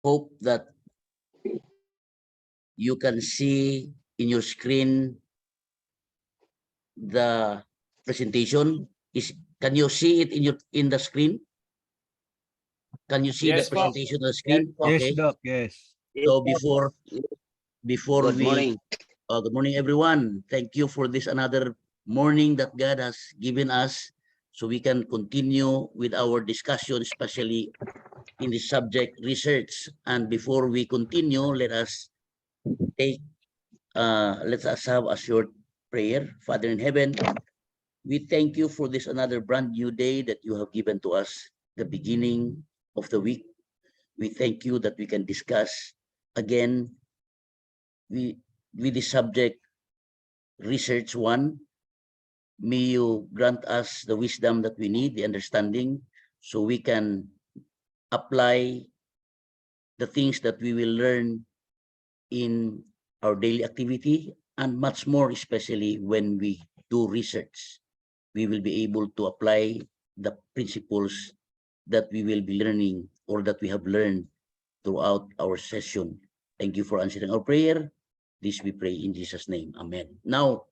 hope that you can see in your screen the presentation. Can you see it in the screen? Can you see the Yes, Doc. presentation on the screen? Yes, Okay. Doc. Yes. So before Good morning. good morning, everyone. Thank you for this another morning that God has given us, so we can continue with our discussion, especially in the subject research. And before we continue, let us have a short prayer. Father in heaven, we thank you for this another brand new day that you have given to us, the beginning of the week. We thank you that we can discuss again with the subject research one. May you grant us the wisdom that we need, the understanding, so we can apply the things that we will learn in our daily activity, and much more, especially when we do research. We will be able to apply the principles that we will be learning or that we have learned throughout our session. Thank you for answering our prayer. This we pray in Jesus' name. Amen. Now,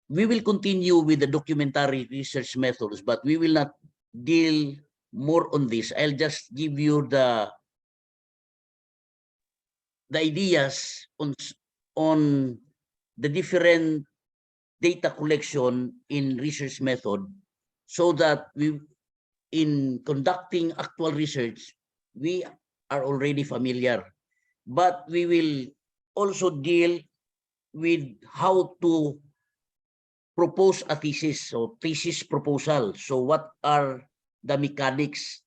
we will continue with the documentary research methods, but we will not deal more on this. I'll just give you the ideas on the different data collection in research method, so that we, in conducting actual research, we are already familiar. But we will also deal with how to propose a thesis, so thesis proposal. So what are the mechanics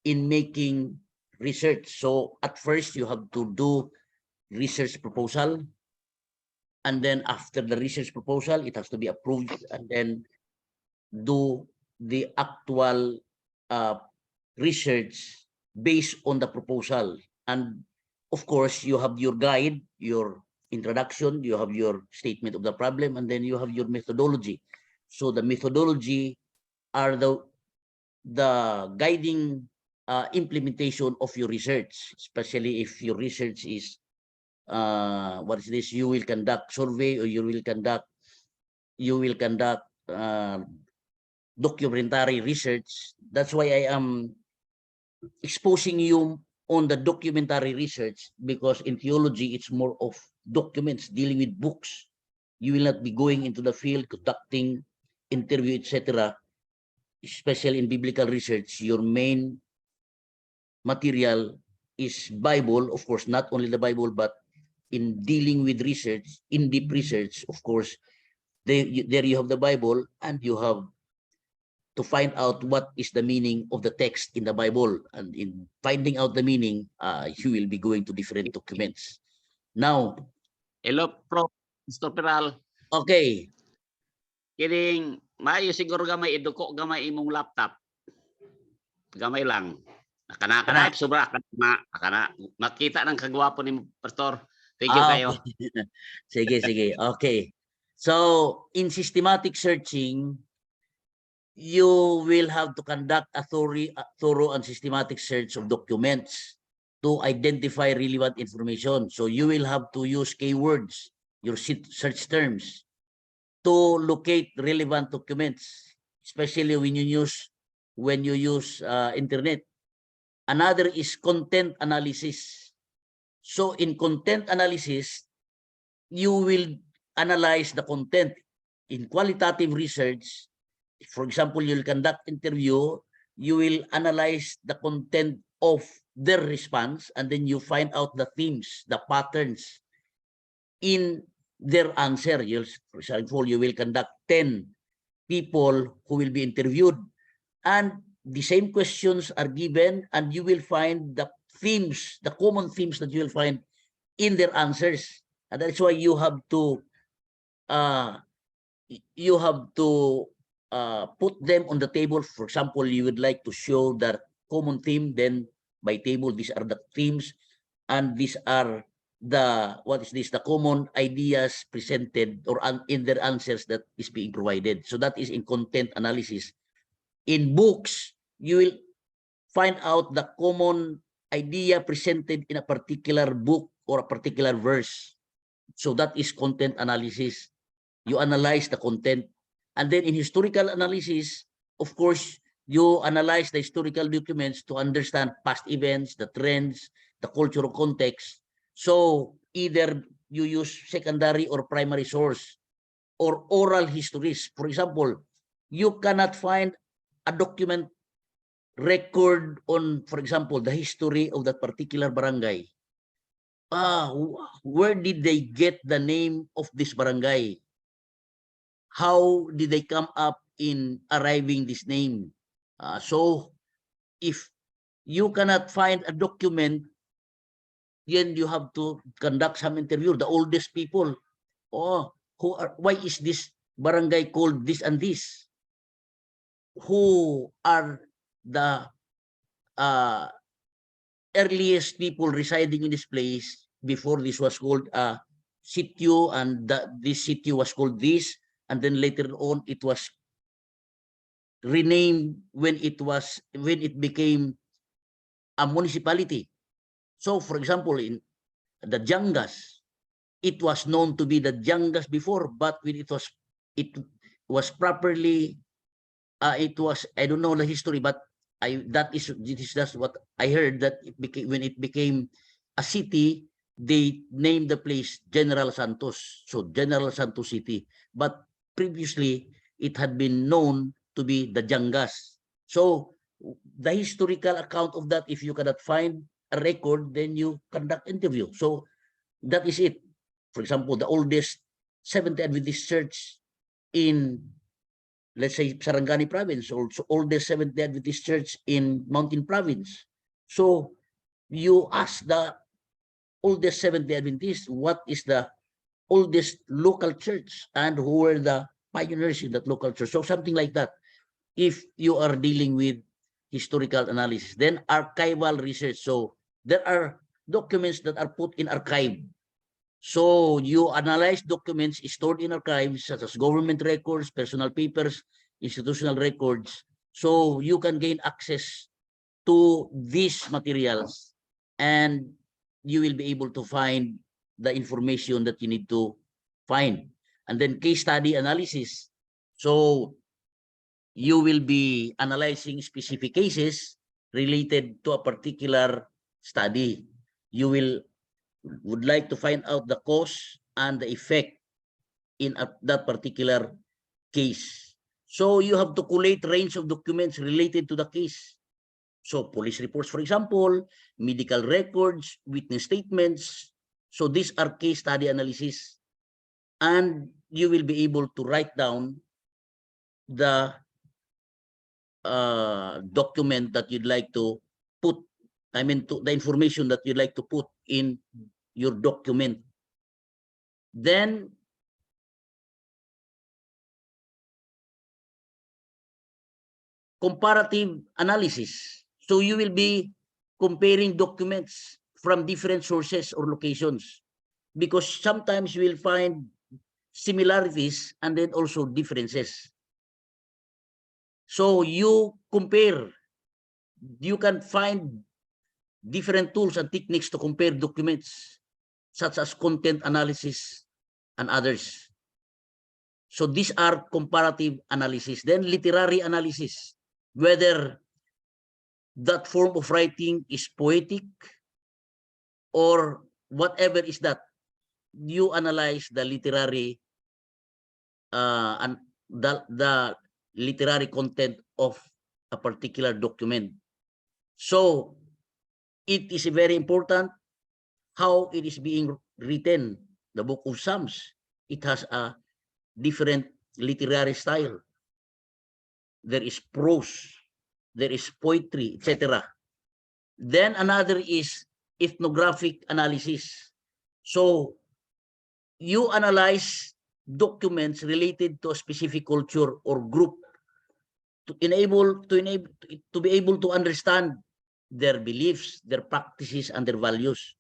in making research? So at first you have to do research proposal, and then after the research proposal, it has to be approved, and then do the actual research based on the proposal. And of course, you have your guide, your introduction, you have your statement of the problem, and then you have your methodology. So the methodology are the guiding implementation of your research, especially if your research is what is this? You will conduct survey, or you will conduct documentary research. That's why I am exposing you on the documentary research, because in theology it's more of documents, dealing with books. You will not be going into the field, conducting interview, etc. Especially in biblical research, your main material is Bible. Of course, not only the Bible, but in dealing with research, in-depth research, of course, there you have the Bible, and you have to find out what is the meaning of the text in the Bible. And in finding out the meaning, you will be going to different documents. Now, Hello, Prof. Mr. Perral. okay. Kining, maayo siguro gamay iduko gamay imong laptop. Gamay lang. Kana sobra kana makita ng kagwapo ni Pastor. Thank you kayo. Okay. sige. Okay. So, in systematic searching, you will have to conduct a thorough and systematic search of documents to identify relevant information. So you will have to use keywords, your search terms, to locate relevant documents, especially when you use internet. Another is content analysis. So in content analysis, you will analyze the content. In qualitative research, for example, you'll conduct interview, you will analyze the content of their response, and then you find out the themes, the patterns in their answer. For example, you will conduct 10 people who will be interviewed, and the same questions are given, and you will find the themes, the common themes that you will find in their answers. And that's why you have to put them on the table. For example, you would like to show that common theme, then by table, these are the themes, and these are the common ideas presented or in their answers that is being provided. So that is in content analysis. In books, you will find out the common idea presented in a particular book or a particular verse. So that is content analysis. You analyze the content. And then in historical analysis, of course, you analyze the historical documents to understand past events, the trends, the cultural context. So either you use secondary or primary source or oral histories. For example, you cannot find a document record on, for example, the history of that particular barangay. Where did they get the name of this barangay? How did they come up in arriving this name? So if you cannot find a document, then you have to conduct some interview. The oldest people, why is this barangay called this and this? Who are the earliest people residing in this place before this was called sitio, and this sitio was called this, and then later on it was renamed when it became a municipality. So for example, in the Jangas, it was known to be the Jangas before, but when it was properly it was, I don't know the history, but that's what I heard, that when it became a city, they named the place General Santos, so General Santos City. But previously, it had been known to be the Jangas. So the historical account of that, if you cannot find a record, then you conduct interview. So that is it. For example, the oldest Seventh-day Adventist church in, let's say, Sarangani province, or oldest Seventh-day Adventist church in Mountain province. So you ask the oldest Seventh-day Adventist, what is the oldest local church and who were the pioneers in that local church? So something like that. If you are dealing with historical analysis, then archival research. So there are documents that are put in archive. So you analyze documents stored in archives such as government records, personal papers, institutional records. So you can gain access to these materials and you will be able to find the information that you need to find. And then case study analysis. So you will be analyzing specific cases related to a particular study. You would like to find out the cause and the effect in that particular case. So you have to collate range of documents related to the case. So police reports, for example, medical records, witness statements. So these are case study analysis. And you will be able to write down the document that you'd like to put, the information that you'd like to put in your document. Then comparative analysis. So you will be comparing documents from different sources or locations, because sometimes you will find similarities and then also differences. So you compare, you can find different tools and techniques to compare documents, such as content analysis and others. So these are comparative analysis. Then literary analysis, whether that form of writing is poetic or whatever is that. You analyze the literary and the literary content of a particular document. So it is very important how it is being written. The book of Psalms, it has a different literary style. There is prose, there is poetry, etc. Then another is ethnographic analysis. So you analyze documents related to a specific culture or group to be able to understand their beliefs, their practices, and their values.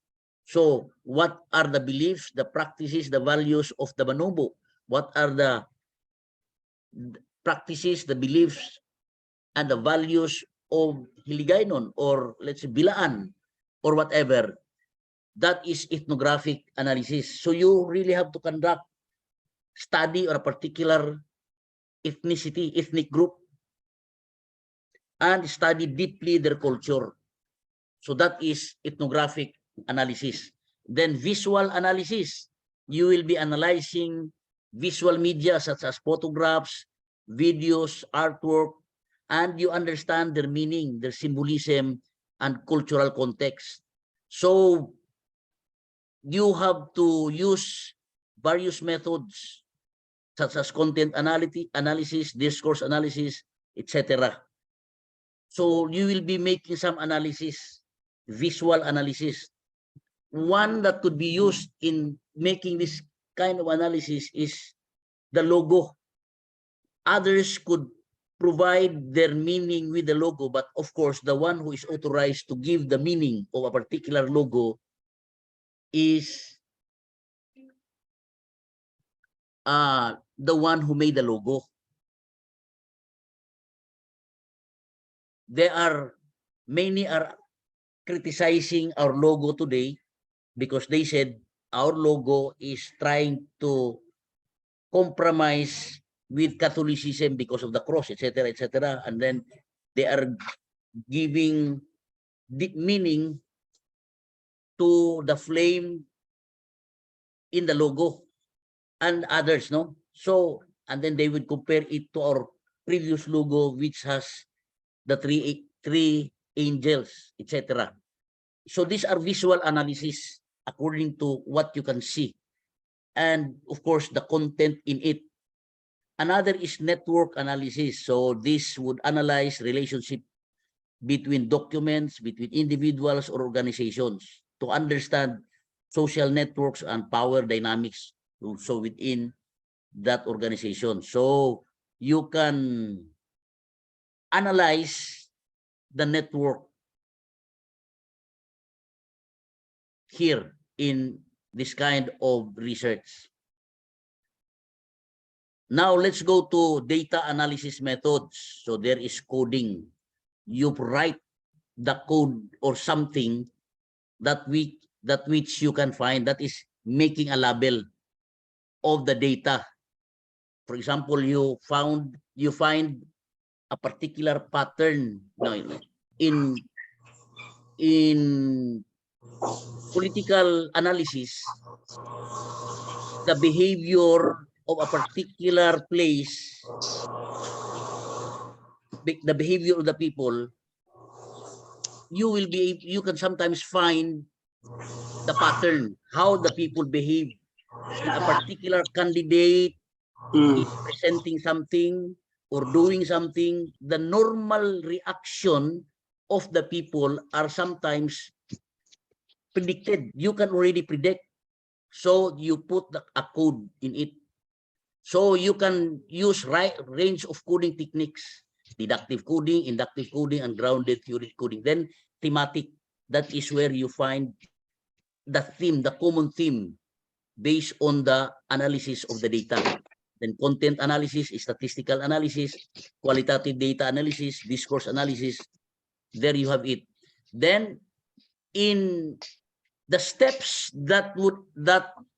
So what are the beliefs, the practices, the values of the Manobo? What are the practices, the beliefs, and the values of Hiligaynon, or let's say Bilaan? or whatever, that is ethnographic analysis. So you really have to conduct study or a particular ethnicity, ethnic group, and study deeply their culture. So that is ethnographic analysis. Then visual analysis. You will be analyzing visual media such as photographs, videos, artwork, and you understand their meaning, their symbolism, and cultural context. So you have to use various methods such as content analysis, discourse analysis, etc. So you will be making some analysis, visual analysis. One that could be used in making this kind of analysis is the logo. Others could provide their meaning with the logo, but of course, the one who is authorized to give the meaning of a particular logo is the one who made the logo. Many are criticizing our logo today because they said our logo is trying to compromise with Catholicism because of the cross, etc., etc. And then they are giving deep meaning to the flame in the logo and others, no? So, and then they would compare it to our previous logo, which has the three angels, etc. So these are visual analysis according to what you can see. And of course, the content in it. Another is network analysis. So this would analyze relationship between documents, between individuals or organizations to understand social networks and power dynamics also within that organization. So you can analyze the network here in this kind of research. Now let's go to data analysis methods. So there is coding. You write the code or something that which you can find, that is making a label of the data. For example, you find a particular pattern, in political analysis, the behavior of a particular place, the behavior of the people, you can sometimes find the pattern, how the people behave when a particular candidate is presenting something or doing something. The normal reaction of the people are sometimes predicted. You can already predict. So you put a code in it. So you can use range of coding techniques: deductive coding, inductive coding, and grounded theory coding. Then thematic, that is where you find the theme, the common theme based on the analysis of the data. Then content analysis, statistical analysis, qualitative data analysis, discourse analysis. There you have it. Then in the steps that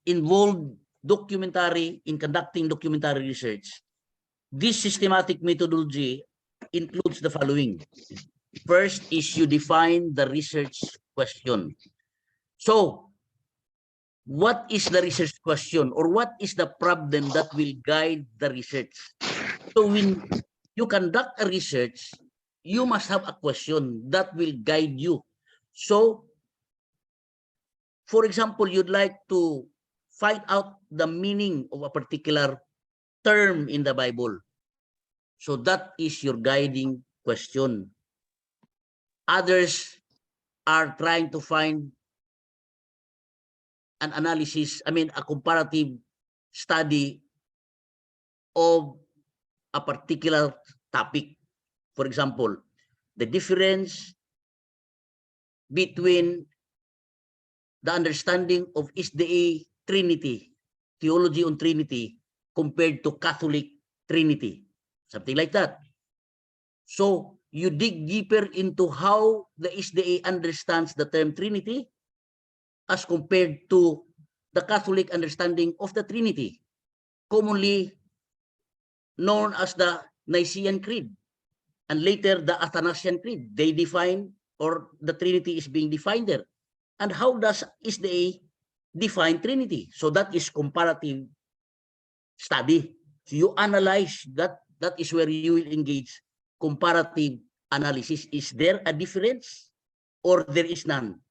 involve in conducting documentary research, this systematic methodology includes the following. First is you define the research question. So what is the research question, or what is the problem that will guide the research? So when you conduct a research, you must have a question that will guide you. So for example, you'd like to find out the meaning of a particular term in the Bible. So that is your guiding question. Others are trying to find an analysis, a comparative study of a particular topic. For example, the difference between the understanding of SDA Trinity, theology on Trinity, compared to Catholic Trinity, something like that. So you dig deeper into how the SDA understands the term Trinity as compared to the Catholic understanding of the Trinity, commonly known as the Nicene Creed, and later the Athanasian Creed. They define, or the Trinity is being defined there. And how does SDA define Trinity? So that is comparative study. So you analyze that. That is where you will engage comparative analysis. Is there a difference or there is none?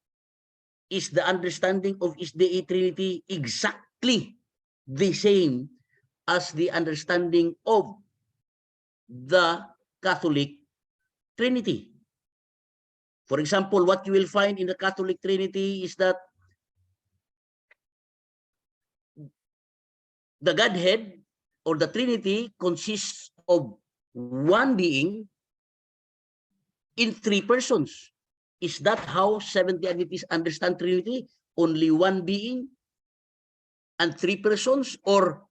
Is the understanding of SDA Trinity exactly the same as the understanding of the Catholic Trinity? For example, what you will find in the Catholic Trinity is that the Godhead or the Trinity consists of one being in three persons. Is that how Seventh-day Adventists understand Trinity? Only one being and three persons, or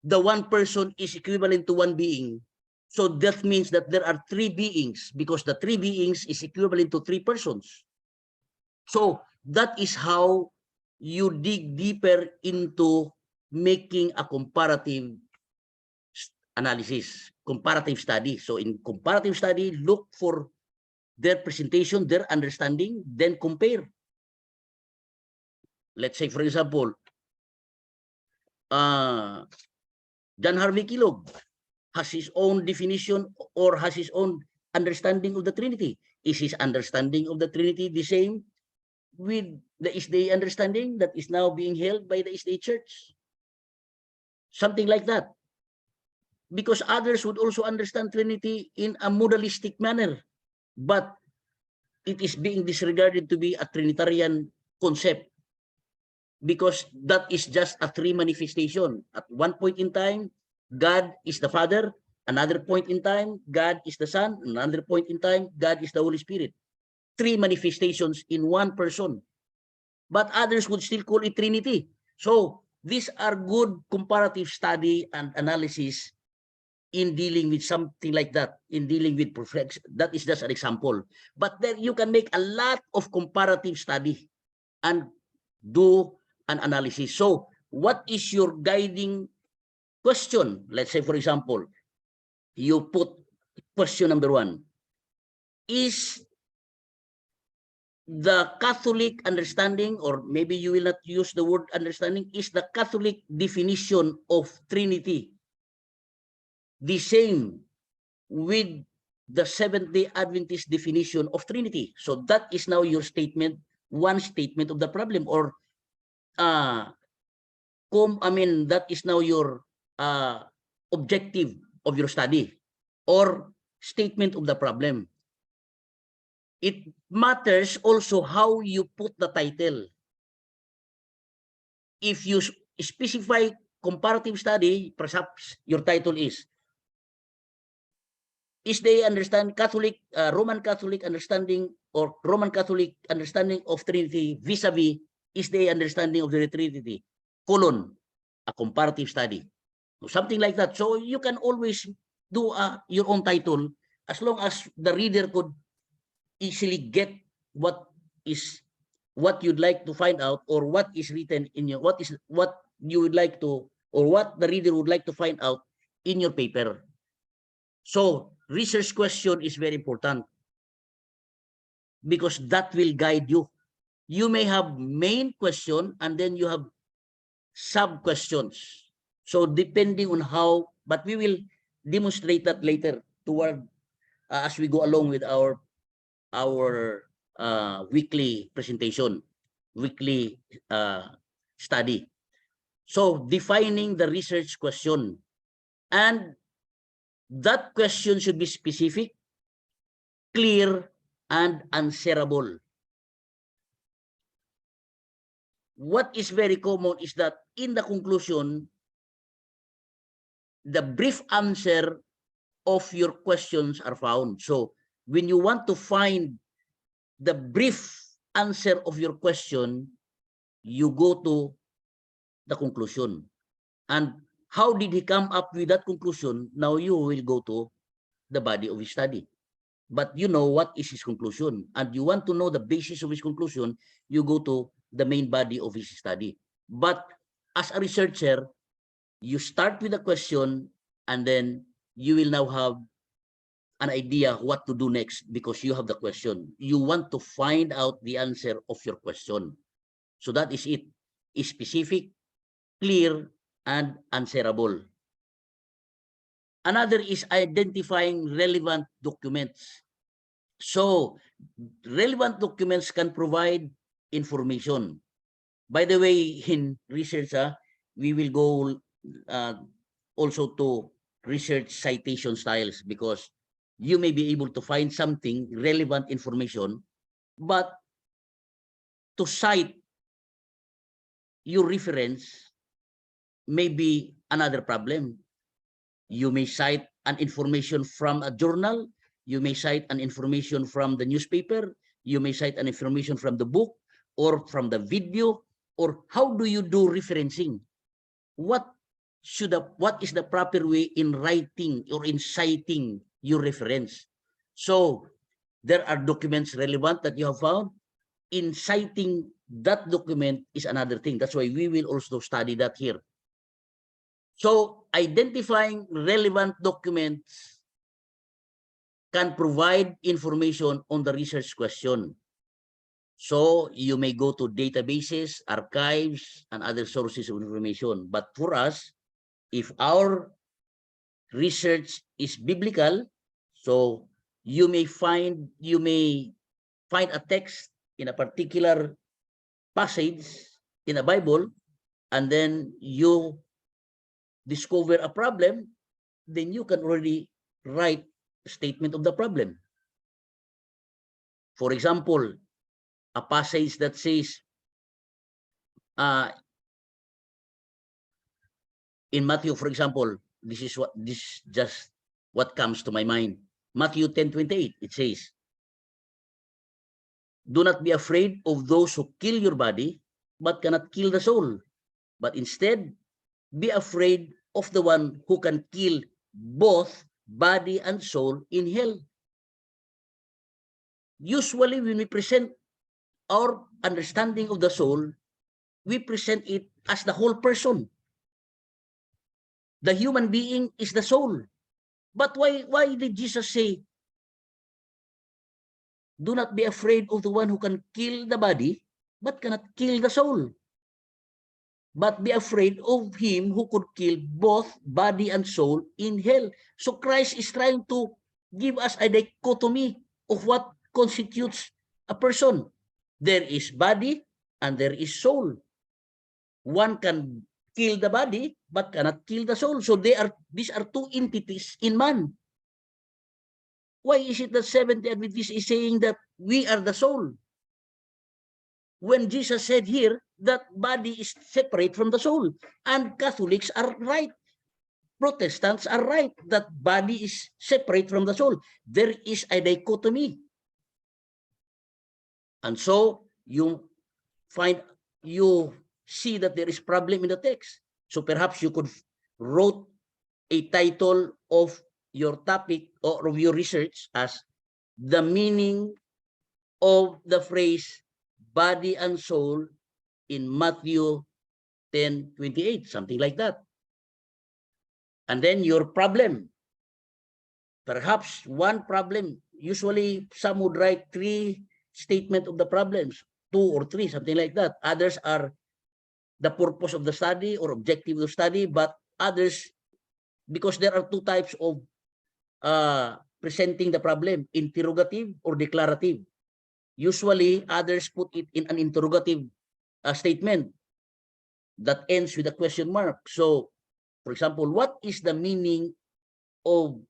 the one person is equivalent to one being? So that means that there are three beings, because the three beings is equivalent to three persons. So that is how you dig deeper into making a comparative analysis, comparative study. So in comparative study, look for their presentation, their understanding, then compare. Let's say, for example, John Harvey Kellogg has his own definition or has his own understanding of the Trinity. Is his understanding of the Trinity the same with the SDA understanding that is now being held by the SDA Church? Something like that. Because others would also understand Trinity in a modalistic manner, but it is being disregarded to be a Trinitarian concept, because that is just a three manifestation. At one point in time, God is the Father. Another point in time, God is the Son. Another point in time, God is the Holy Spirit. Three manifestations in one person. But others would still call it Trinity. So these are good comparative study and analysis in dealing with something like that, in dealing with perfection. That is just an example. But then you can make a lot of comparative study and do an analysis. So what is your guiding question? Let's say, for example, you put question number 1. Is the Catholic understanding, or maybe you will not use the word understanding, is the Catholic definition of Trinity the same with the Seventh-day Adventist definition of Trinity? So that is now your statement, one statement of the problem, or that is now your objective of your study or statement of the problem. It matters also how you put the title. If you specify comparative study, perhaps your title is they understand Catholic, Roman Catholic understanding, or Roman Catholic understanding of Trinity vis-a-vis is the understanding of the Trinity, colon, a comparative study. Something like that. So you can always do your own title as long as the reader could easily get what you'd like to find out, or what is written in your, what you would like to, or what the reader would like to find out in your paper. So research question is very important because that will guide you. You may have main question and then you have sub questions. So depending on how, but we will demonstrate that later toward as we go along with our weekly presentation, weekly study. So defining the research question, and that question should be specific, clear, and answerable. What is very common is that in the conclusion, the brief answer of your questions are found. So when you want to find the brief answer of your question, you go to the conclusion. And how did he come up with that conclusion? Now you will go to the body of his study. but you know what is his conclusion, and you want to know the basis of his conclusion, you go to the main body of his study. But as a researcher, you start with a question, and then you will now have an idea what to do next because you have the question. You want to find out the answer of your question. So that is it. Is specific, clear, and answerable. Another is identifying relevant documents. So relevant documents can provide information. By the way, in research, we will go also to research citation styles, because you may be able to find something relevant information, but to cite your reference may be another problem. You may cite an information from a journal, you may cite an information from the newspaper, you may cite an information from the book or from the video, or how do you do referencing? What is the proper way in writing or in citing your reference? So there are documents relevant that you have found. In citing that document is another thing. That's why we will also study that here. So identifying relevant documents can provide information on the research question. So you may go to databases, archives, and other sources of information. But for us, if our research is biblical, so you may find a text in a particular passage in a Bible, and then you discover a problem, then you can already write a statement of the problem. For example, a passage that says in Matthew, for example, this just what comes to my mind. Matthew 10:28, it says, "Do not be afraid of those who kill your body, but cannot kill the soul. But instead, be afraid of the one who can kill both body and soul in hell." Usually, when we present our understanding of the soul, we present it as the whole person. The human being is the soul. But why did Jesus say, "Do not be afraid of the one who can kill the body, but cannot kill the soul. But be afraid of him who could kill both body and soul in hell." So Christ is trying to give us a dichotomy of what constitutes a person. There is body and there is soul. One can kill the body but cannot kill the soul. So these are two entities in man. Why is it that Seventh-day Adventist is saying that we are the soul, when Jesus said here that body is separate from the soul? And Catholics are right, Protestants are right, that body is separate from the soul. There is a dichotomy. And so you see that there is problem in the text. So perhaps you could wrote a title of your topic or of your research as "The Meaning of the Phrase Body and Soul in Matthew 10:28, something like that. And then your problem, perhaps one problem, usually some would write 3 statements of the problems, 2 or 3, something like that. Others are the purpose of the study or objective of the study, but others, because there are 2 types of presenting the problem, interrogative or declarative. Usually, others put it in an interrogative statement that ends with a question mark. So, for example, what is the meaning of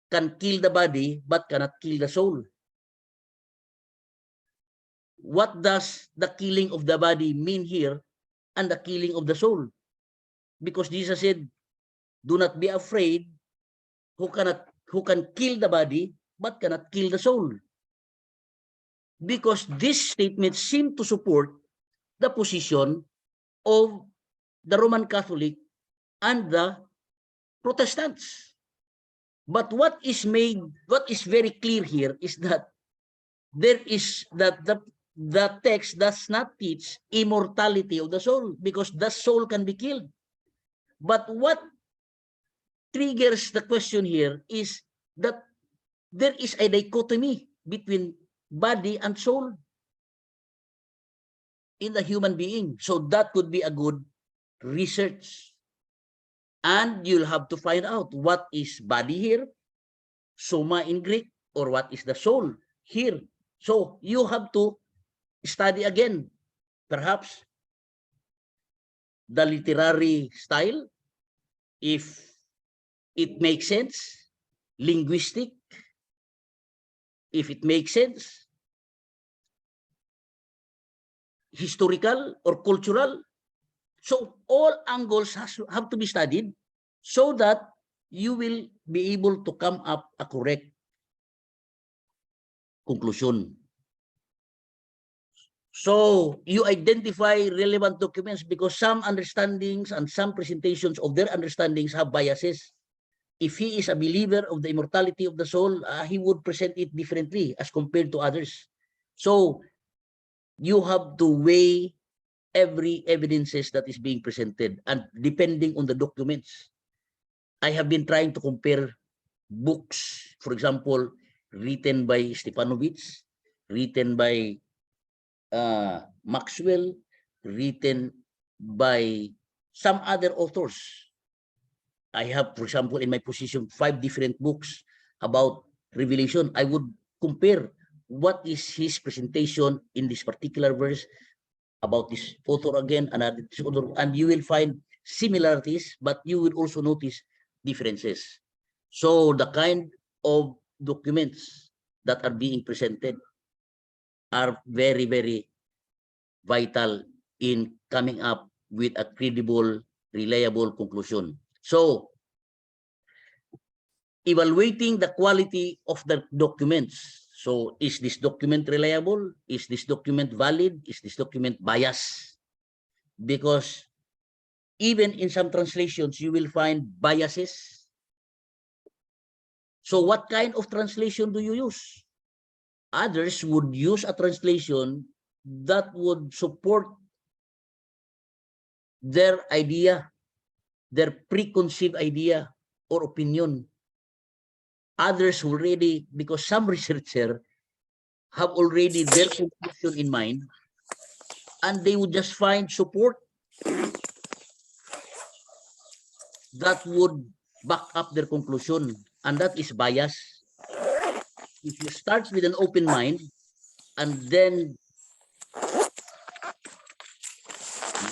can kill the body but cannot kill the soul? What does the killing of the body mean here and the killing of the soul? Because Jesus said, "Do not be afraid who can kill the body but cannot kill the soul." Because these statements seem to support the position of the Roman Catholic and the Protestants. But what is very clear here is that there is that the text does not teach immortality of the soul, because the soul can be killed. But what triggers the question here is that there is a dichotomy between body and soul in the human being. So that could be a good research. And you'll have to find out what is body here, soma in Greek, or what is the soul here. So you have to study again, perhaps the literary style, if it makes sense, linguistic, if it makes sense, historical or cultural. So all angles have to be studied so that you will be able to come up a correct conclusion. So you identify relevant documents because some understandings and some presentations of their understandings have biases. If he is a believer of the immortality of the soul, he would present it differently as compared to others. So you have to weigh every evidences that is being presented, and depending on the documents. I have been trying to compare books, for example, written by Stepanovich, written by Maxwell, written by some other authors. I have, for example, in my position, 5 different books about Revelation. I would compare what is his presentation in this particular verse about this author again, another author, and you will find similarities, but you will also notice differences. So the kind of documents that are being presented are very, very vital in coming up with a credible, reliable conclusion. So evaluating the quality of the documents. So is this document reliable? Is this document valid? Is this document biased? Because even in some translations, you will find biases. So what kind of translation do you use? Others would use a translation that would support their idea, their preconceived idea or opinion. Others already, because some researchers have already their conclusion in mind, and they would just find support that would back up their conclusion, and that is bias. If you start with an open mind and then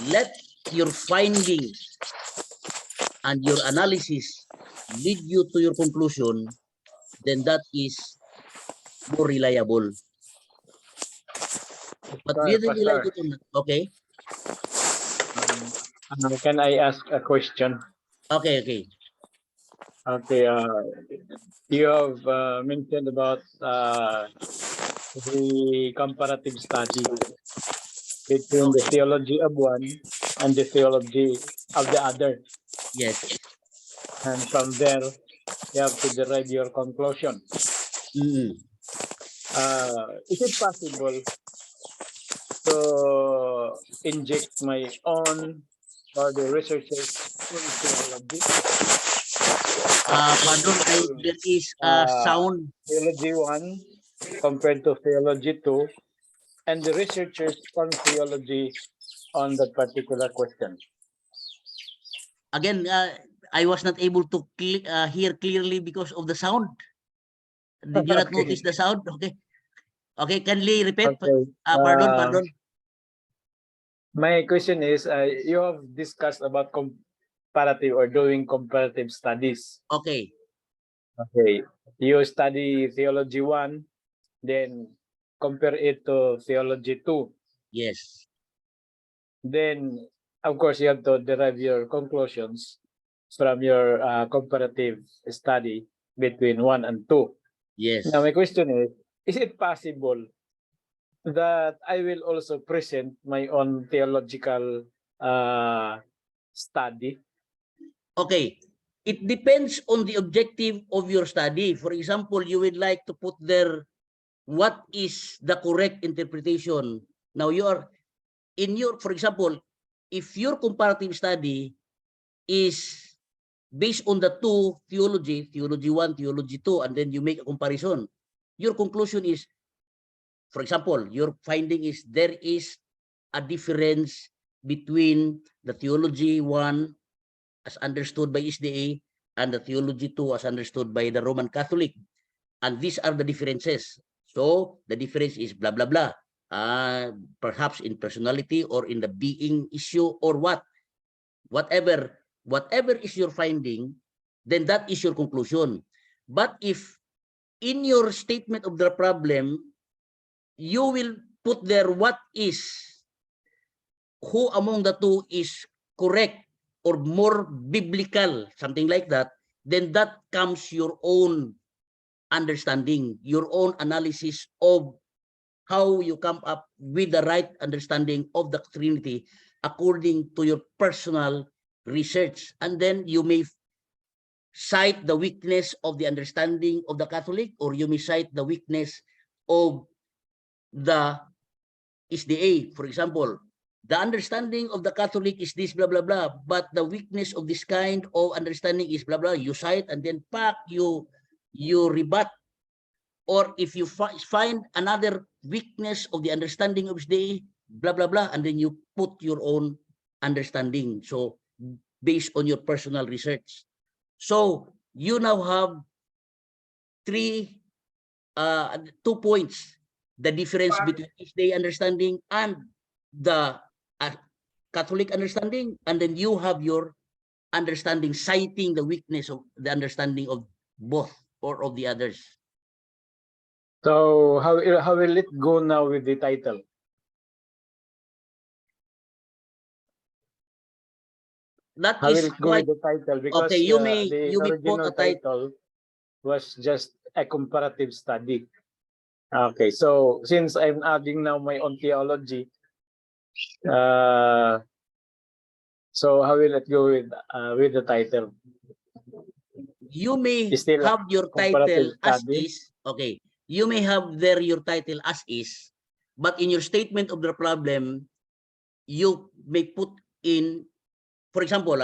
let your findings and your analysis lead you to your conclusion, then that is more reliable. But whether you like it or not, okay? Can I ask a question? Okay, okay. Okay, you have mentioned about the comparative study between the theology of one and the theology of the other. Yes. And from there, you have to derive your conclusion. Is it possible to inject my own or the researchers' own theology? Pardon, there is a sound. Theology 1 compared to theology 2, and the researchers on theology on that particular question. Again, I was not able to hear clearly because of the sound. Did you not Okay. notice the sound? Okay. Okay, can you repeat? Okay. Pardon. My question is, you have discussed about comparative or doing comparative studies. Okay. Okay. You study theology 1, then compare it to theology 2. Yes. Then, of course, you have to derive your conclusions from your comparative study between 1 and 2. Yes. Now, my question is it possible that I will also present my own theological study? Okay. it depends on the objective of your study. For example, you would like to put there what is the correct interpretation. Now you are in your, for example, if your comparative study is based on the two theology 1, theology 2, and then you make a comparison, your conclusion is, for example, your finding is there is a difference between the theology 1 as understood by SDA and the theology 2 as understood by the Roman Catholic. And these are the differences. So the difference is blah, blah, blah. Perhaps in personality or in the being issue or whatever is your finding, then that is your conclusion. But if in your statement of the problem, you will put there who among the two is correct or more biblical, something like that, then that comes your own understanding, your own analysis of how you come up with the right understanding of the Trinity according to your personal research. And then you may cite the weakness of the understanding of the Catholic, or you may cite the weakness of the SDA. For example, the understanding of the Catholic is this, blah, blah, blah, but the weakness of this kind of understanding is blah, blah. You cite and then you rebut. Or if you find another weakness of the understanding of SDA, blah, blah, blah, and then you put your own understanding. So based on your personal research. So you now have 2 points: the difference between SDA understanding and the Catholic understanding, and then you have your understanding citing the weakness of the understanding of both or of the others. So how will it go now with the title? That How will is it go quite with the title? Because okay. You may the put original a title. title was just a comparative study. Okay, so since I'm adding now my own theology, so how will it go with the title? You may Still have your title comparative as study? is. Okay. You may have there your title as is, but in your statement of the problem, you may put in, for example,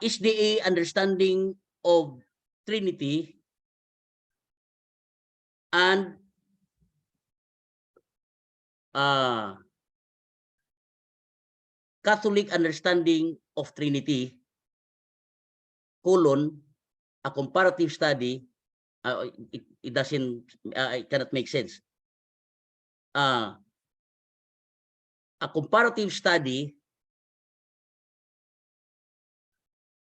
SDA understanding of Trinity and Catholic understanding of Trinity, a comparative study. It doesn't, it cannot make sense. A comparative study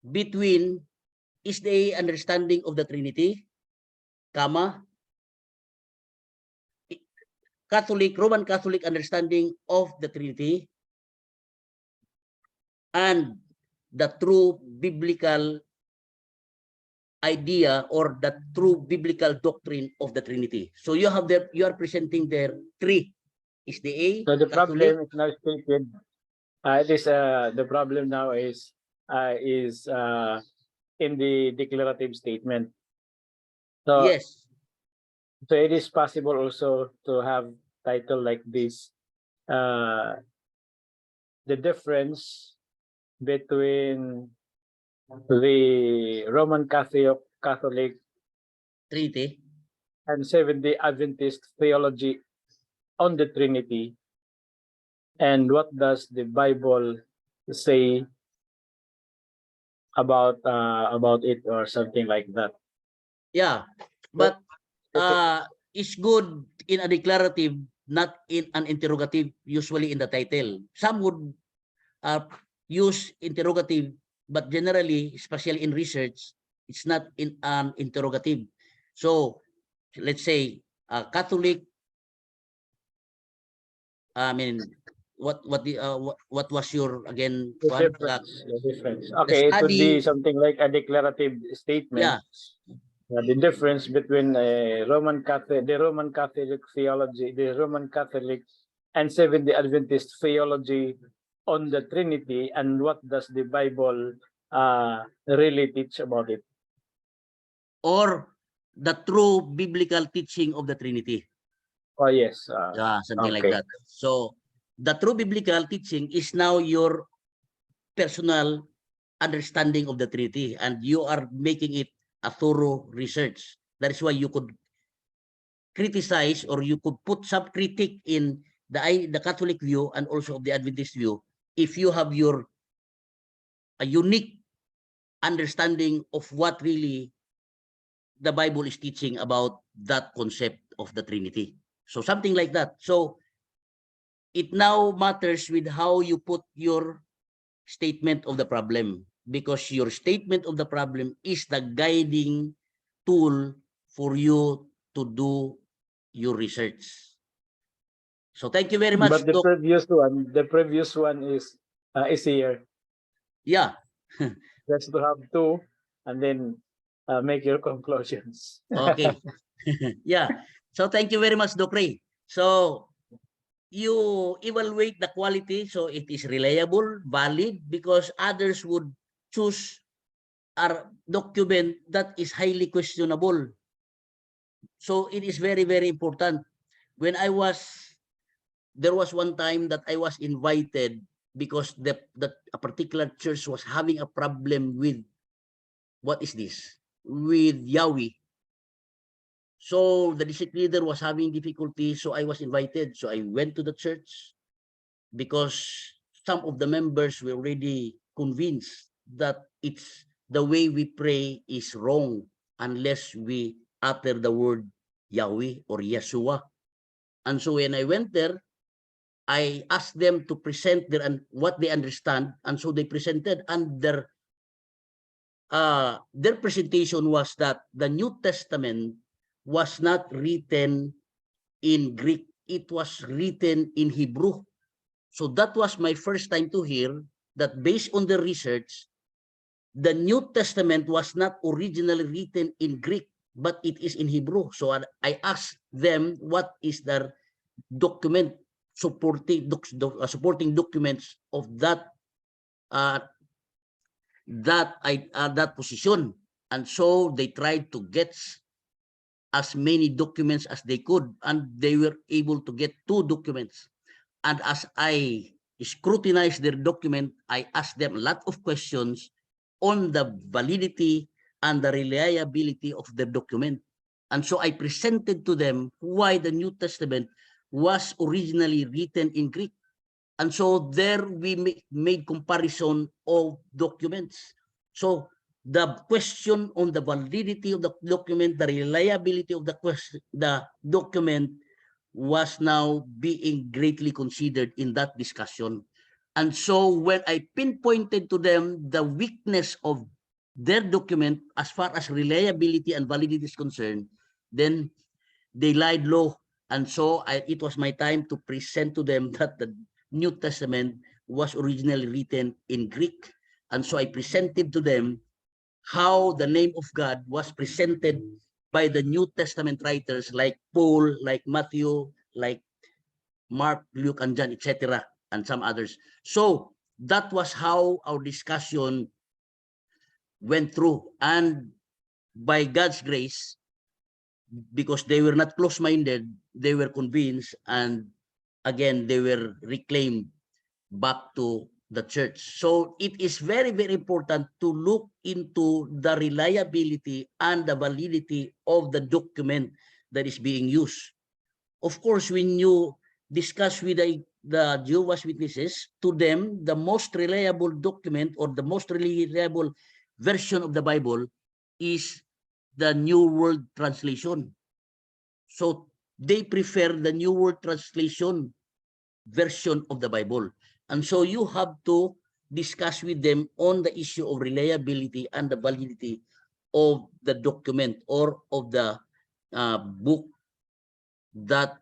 between SDA understanding of the Trinity, Roman Catholic understanding of the Trinity, and the true biblical idea or the true biblical doctrine of the Trinity. So you have there, you are presenting there 3. SDA, So the Catholic. problem is now stated. The problem now is in the declarative statement. So Yes. so it is possible also to have title like this. The difference between the Roman Catholic Trinity. and Seventh-day Adventist theology on the Trinity, and what does the Bible say about it, or something like that. Yeah, but it's good in a declarative, not in an interrogative, usually in the title. Some would use interrogative, but generally, especially in research, it's not in an interrogative. So let's say Catholic, I mean, what was your again? The difference. Okay, it would study, be something like a declarative statement. yeah. The difference between the Roman Catholic theology, the Roman Catholic and Seventh-day Adventist theology on the Trinity, and what does the Bible really teach about it? Or the true biblical teaching of the Trinity. Oh yes. Yeah, something like Okay. that. So the true biblical teaching is now your personal understanding of the Trinity, and you are making it a thorough research. That is why you could criticize, or you could put some critique in the Catholic view and also of the Adventist view if you have your a unique understanding of what really the Bible is teaching about that concept of the Trinity. So something like that. So it now matters with how you put your statement of the problem, because your statement of the problem is the guiding tool for you to do your research. So thank you very much, But Doc. the previous one is easier. Yeah. Just to have two, and then make your conclusions. Okay. Yeah. So thank you very much, Doc Ray. So you evaluate the quality, so it is reliable, valid, because others would choose a document that is highly questionable. So it is very, very important. When there was one time that I was invited because a particular church was having a problem with, what is this? With Yahweh. So the district leader was having difficulty, so I was invited. So I went to the church because some of the members were already convinced that it's the way we pray is wrong unless we utter the word Yahweh or Yeshua. And so when I went there, I asked them to present what they understand, and so they presented, and their presentation was that the New Testament was not written in Greek, it was written in Hebrew. So that was my first time to hear that, based on the research, the New Testament was not originally written in Greek, but it is in Hebrew. So I asked them what is their document supporting documents of that that position. And so they tried to get as many documents as they could, and they were able to get 2 documents. And as I scrutinized their document, I asked them a lot of questions on the validity and the reliability of the document. And so I presented to them why the New Testament was originally written in Greek. And so there we made comparison of documents. So the question on the validity of the document, the reliability of the document was now being greatly considered in that discussion. And so when I pinpointed to them the weakness of their document as far as reliability and validity is concerned, then they lied low. And so it was my time to present to them that the New Testament was originally written in Greek. And so I presented to them how the name of God was presented by the New Testament writers like Paul, like Matthew, like Mark, Luke, and John, etc., and some others. So that was how our discussion went through. And by God's grace, because they were not close-minded, they were convinced, and again, they were reclaimed back to the church. So it is very, very important to look into the reliability and the validity of the document that is being used. Of course, when you discuss with the Jehovah's Witnesses, to them, the most reliable document or the most reliable version of the Bible is the New World Translation. So they prefer the New World Translation version of the Bible. And so you have to discuss with them on the issue of reliability and the validity of the document or of the book that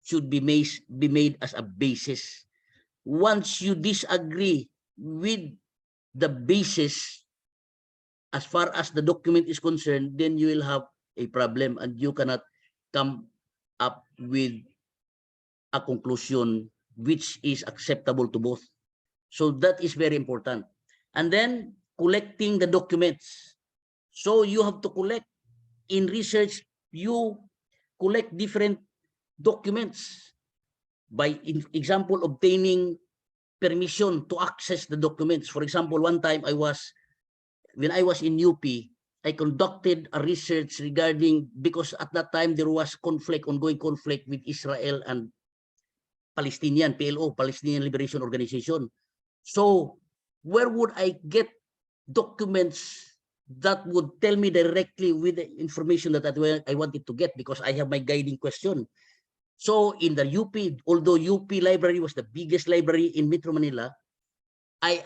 should be made as a basis. Once you disagree with the basis as far as the document is concerned, then you will have a problem and you cannot come up with a conclusion which is acceptable to both. So that is very important. And then collecting the documents. So you have to collect in research, you collect different documents by example obtaining permission to access the documents. For example, one time when I was in UP, I conducted a research regarding, because at that time there was ongoing conflict with Israel and Palestinian, PLO, Palestinian Liberation Organization. So where would I get documents that would tell me directly with the information that I wanted to get, because I have my guiding question. So in the UP, although UP library was the biggest library in Metro Manila, I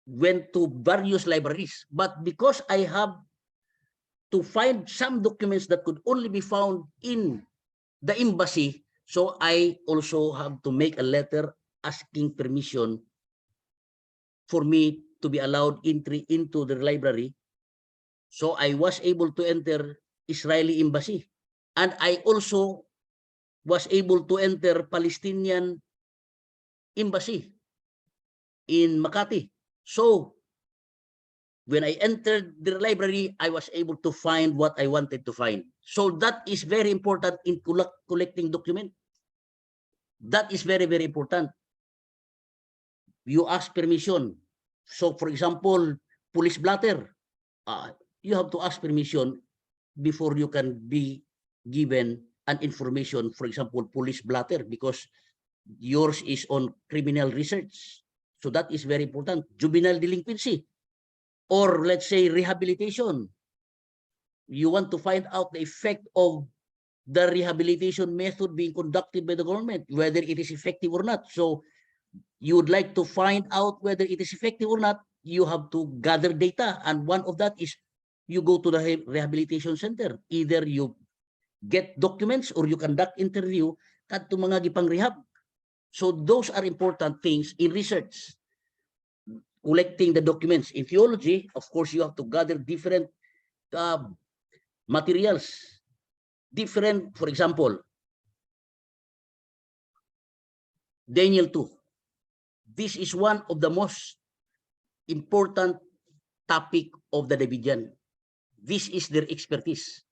went to various libraries, but because I have to find some documents that could only be found in the embassy, so I also have to make a letter asking permission for me to be allowed entry into the library. So I was able to enter Israeli embassy, and I also was able to enter Palestinian embassy in Makati. So when I entered the library, I was able to find what I wanted to find. So that is very important in collecting documents. That is very, very important. You ask permission. So for example, police blotter, you have to ask permission before you can be given an information, for example, police blotter, because yours is on criminal research. So that is very important. Juvenile delinquency, or let's say rehabilitation. You want to find out the effect of the rehabilitation method being conducted by the government, whether it is effective or not. So you would like to find out whether it is effective or not, you have to gather data. And one of that is you go to the rehabilitation center. Either you get documents or you conduct interview kadto mga gipang rehab. So those are important things in research. Collecting the documents. In theology, of course, you have to gather different materials. Different, for example, Daniel 2. This is one of the most important topic of the Davidian. This is their expertise.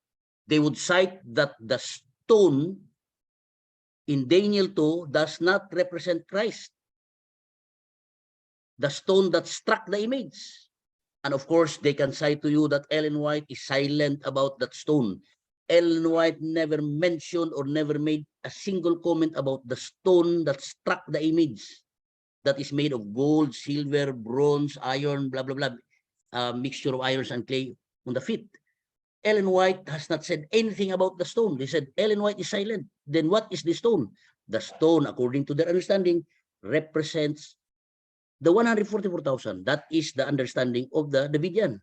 They would cite that the stone in Daniel 2 does not represent Christ. The stone that struck the image. And of course, they can cite to you that Ellen White is silent about that stone. Ellen White never mentioned or never made a single comment about the stone that struck the image, that is made of gold, silver, bronze, iron, blah, blah, blah, mixture of irons and clay on the feet. Ellen White has not said anything about the stone. They said Ellen White is silent. Then what is the stone? The stone, according to their understanding, represents the 144,000. That is the understanding of the Davidian.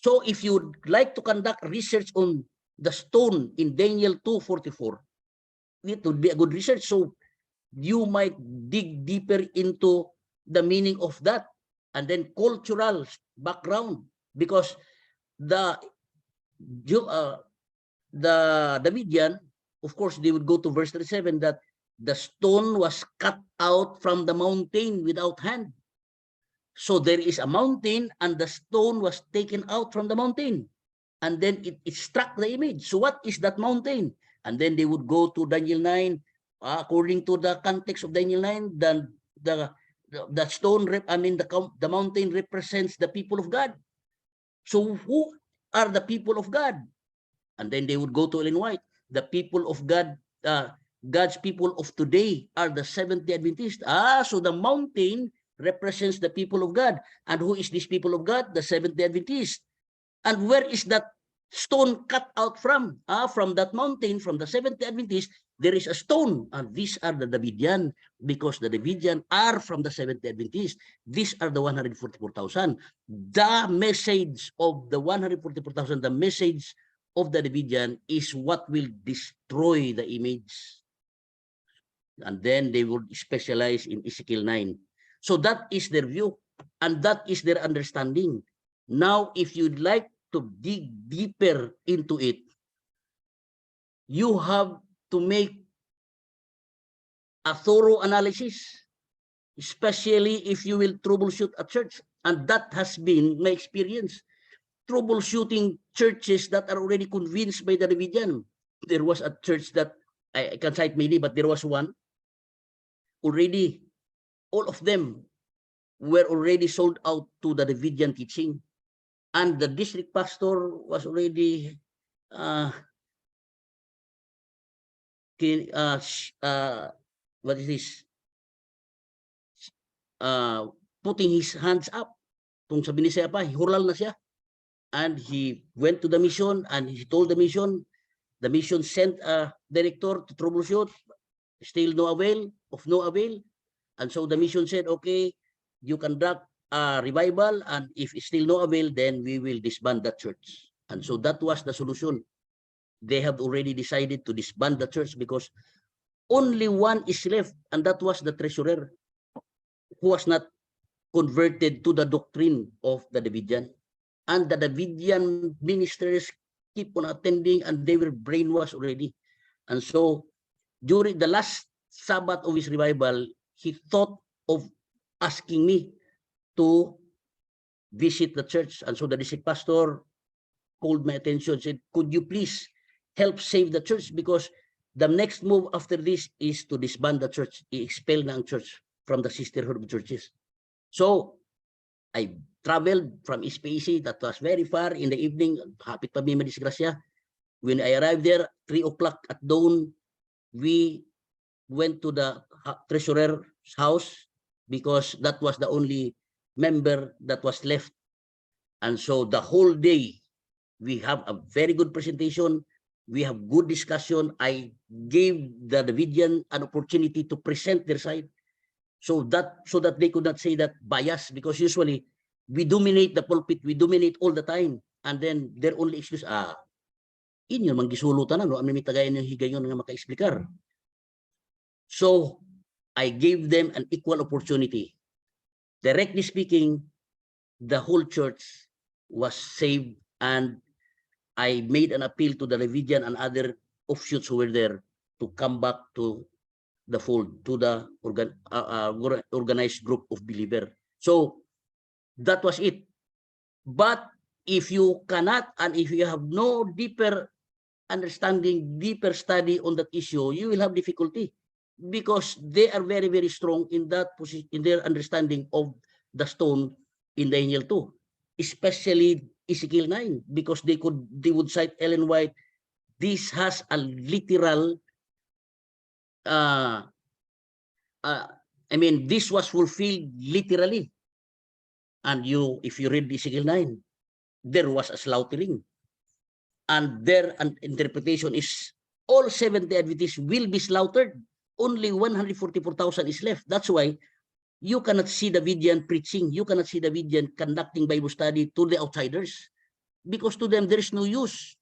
So if you'd like to conduct research on the stone in Daniel 2:44, it would be a good research. So you might dig deeper into the meaning of that, and then cultural background, because the Davidian, of course, they would go to verse 37 that the stone was cut out from the mountain without hand. So there is a mountain and the stone was taken out from the mountain, and then it struck the image. So what is that mountain? And then they would go to Daniel 9. According to the context of Daniel 9, then the stone, the mountain represents the people of God. So who are the people of God? And then they would go to Ellen White. The people of God, God's people of today are the Seventh-day Adventists. So the mountain represents the people of God. And who is this people of God? The Seventh-day Adventists. And where is that stone cut out from? From that mountain, from the Seventh-day Adventists, there is a stone. And these are the Davidian, because the Davidian are from the Seventh-day Adventists. These are the 144,000. The message of the 144,000, the message of the Davidian is what will destroy the image. And then they would specialize in Ezekiel 9. So that is their view, and that is their understanding. Now, if you'd like to dig deeper into it, you have to make a thorough analysis, especially if you will troubleshoot a church. And that has been my experience. Troubleshooting churches that are already convinced by the Davidian. There was a church that I can cite many, but there was one already, all of them were already sold out to the Davidian teaching. And the district pastor was already what is this? Putting his hands up. Kung sabi ni siya pa, hural na siya. And he went to the mission and he told the mission sent a director to troubleshoot, still no avail, of no avail. And so the mission said, okay, you conduct a revival, and if it's still no avail, then we will disband the church. And so that was the solution. They have already decided to disband the church because only one is left, and that was the treasurer, who was not converted to the doctrine of the Davidian. And the Davidian ministers keep on attending, and they were brainwashed already. And so during the last Sabbath of his revival, he thought of asking me to visit the church. And so the district pastor called my attention, said, could you please help save the church? Because the next move after this is to disband the church, i-expel na ang church from the sisterhood of churches. So I traveled from SPAC, that was very far in the evening, hapit pa may madisgrasya. When I arrived there, 3 o'clock at dawn, we went to the treasurer's house because that was the only member that was left. And so the whole day, we have a very good presentation. We have good discussion. I gave the Davidian an opportunity to present their side so that they could not say that bias, because usually we dominate the pulpit, we dominate all the time, and then their only excuse, inyo man gisulutan na, no? Amin mitagayan yung higayon nga maka-explicar. So I gave them an equal opportunity. Directly speaking, the whole church was saved, and I made an appeal to the Davidian and other offshoots who were there to come back to the fold, to the organized group of believers. So that was it. But if you cannot, and if you have no deeper understanding, deeper study on that issue, you will have difficulty, because they are very, very strong in that position, in their understanding of the stone in Daniel 2, especially Ezekiel 9, because they would cite Ellen White. This has a literal, this was fulfilled literally. And if you read Ezekiel 9, there was a slaughtering. And their interpretation is all 70 Adventists will be slaughtered. Only 144,000 is left. That's why you cannot see the Davidian preaching. You cannot see the Davidian conducting Bible study to the outsiders, because to them there is no use.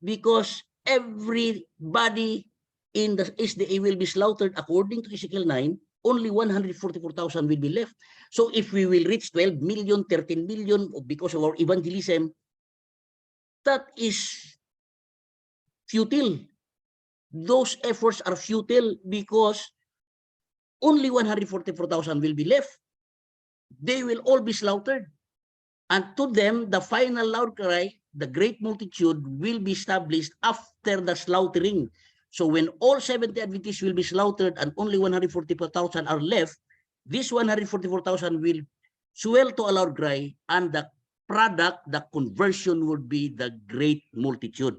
Because everybody in the SDA will be slaughtered according to Ezekiel 9. Only 144,000 will be left. So if we will reach 12 million, 13 million because of our evangelism, that is futile. Those efforts are futile because only 144,000 will be left. They will all be slaughtered. And to them, the final loud cry, the great multitude, will be established after the slaughtering. So when all 70 Adventists will be slaughtered and only 144,000 are left, this 144,000 will swell to a loud cry, and the product, the conversion, would be the great multitude.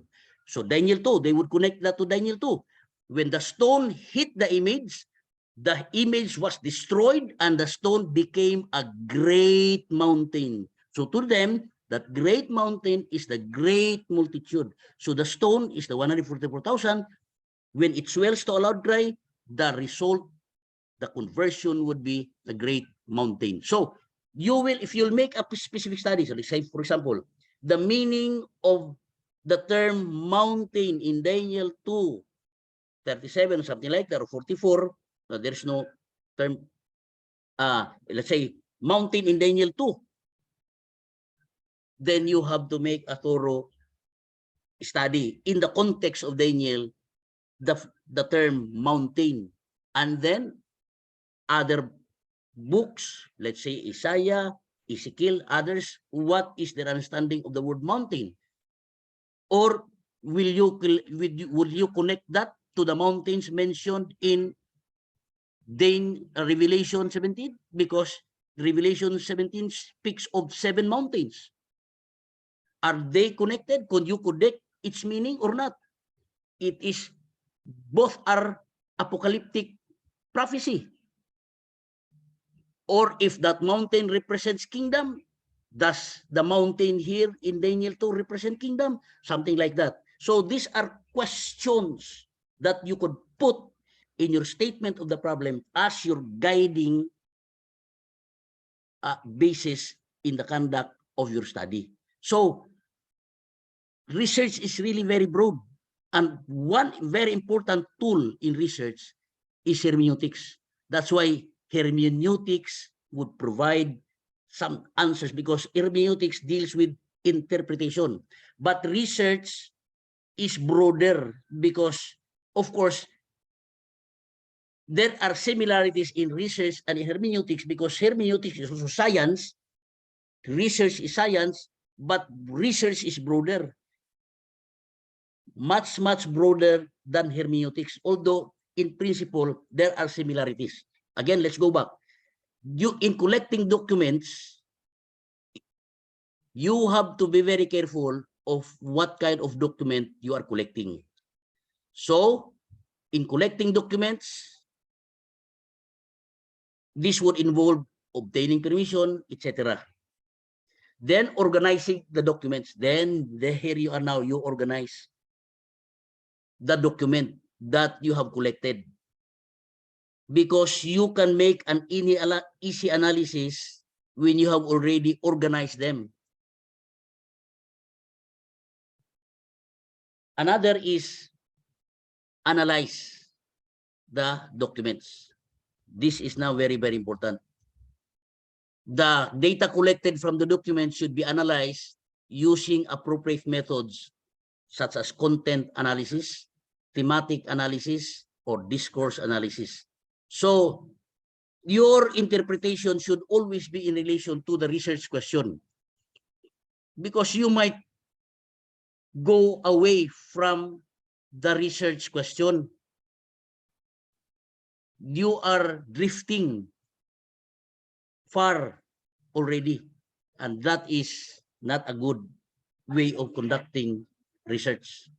So Daniel 2, they would connect that to Daniel 2. When the stone hit the image was destroyed, and the stone became a great mountain. So to them, that great mountain is the great multitude. So the stone is the 144,000. When it swells to a loud cry, the result, the conversion, would be the great mountain. So you will, if you'll make a specific study, so let's say, for example, the meaning of the term mountain in Daniel 2:37, something like that, or 44, there's no term, let's say, mountain in Daniel 2, then you have to make a thorough study in the context of Daniel, the term mountain. and then other books, let's say Isaiah, Ezekiel, others, what is their understanding of the word mountain? Or will you connect that to the mountains mentioned in Revelation 17? Because Revelation 17 speaks of 7 mountains. Are they connected? Could you connect its meaning or not? It is, both are apocalyptic prophecy. Or if that mountain represents kingdom, does the mountain here in Daniel 2 represent kingdom? Something like that. So these are questions that you could put in your statement of the problem as your guiding basis in the conduct of your study. So research is really very broad. And one very important tool in research is hermeneutics. That's why hermeneutics would provide some answers, because hermeneutics deals with interpretation. But research is broader because, of course, there are similarities in research and in hermeneutics, because hermeneutics is also science, research is science, but research is broader. Much broader than hermeneutics, although in principle there are similarities. Again, let's go back. You, in collecting documents, you have to be very careful of what kind of document you are collecting. So, in collecting documents, this would involve obtaining permission, etc. Then organizing the documents. Then here you are now, you organize the document that you have collected, because you can make an easy analysis when you have already organized them. Another is analyze the documents. This is now very important. The data collected from the document should be analyzed using appropriate methods such as content analysis, thematic analysis, or discourse analysis. So your interpretation should always be in relation to the research question, because you might go away from the research question. You are drifting far already, and that is not a good way of conducting research.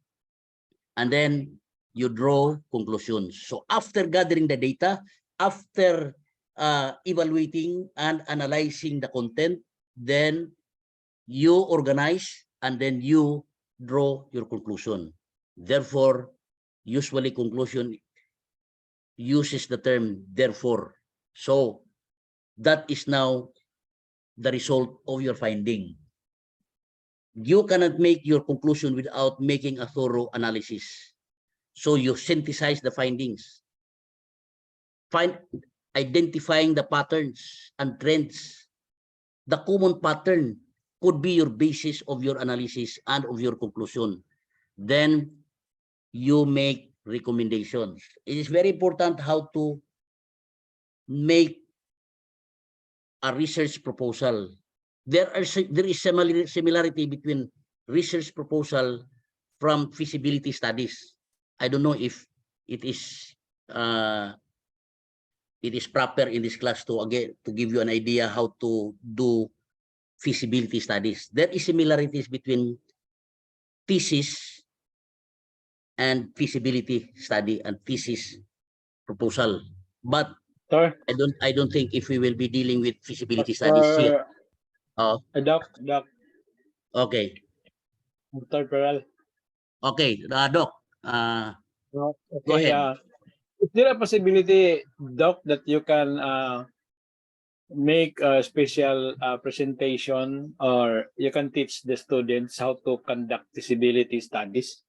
And then you draw conclusions. So after gathering the data, after evaluating and analyzing the content, then you organize and then you draw your conclusion. Therefore, usually conclusion uses the term therefore. So that is now the result of your finding. You cannot make your conclusion without making a thorough analysis. So you synthesize the findings, identifying the patterns and trends. The common pattern could be your basis of your analysis and of your conclusion. Then you make recommendations. It is very important how to make a research proposal. There is similarity between research proposal from feasibility studies. I don't know if it is proper in this class to give you an idea how to do feasibility studies. There is similarities between thesis and feasibility study and thesis proposal, but Sir, I don't think if we will be dealing with feasibility studies here. Doc, Okay. Dr. Perral. Okay, Doc. Go Okay, ahead. is there a possibility, Doc, that you can make a special presentation, or you can teach the students how to conduct feasibility studies?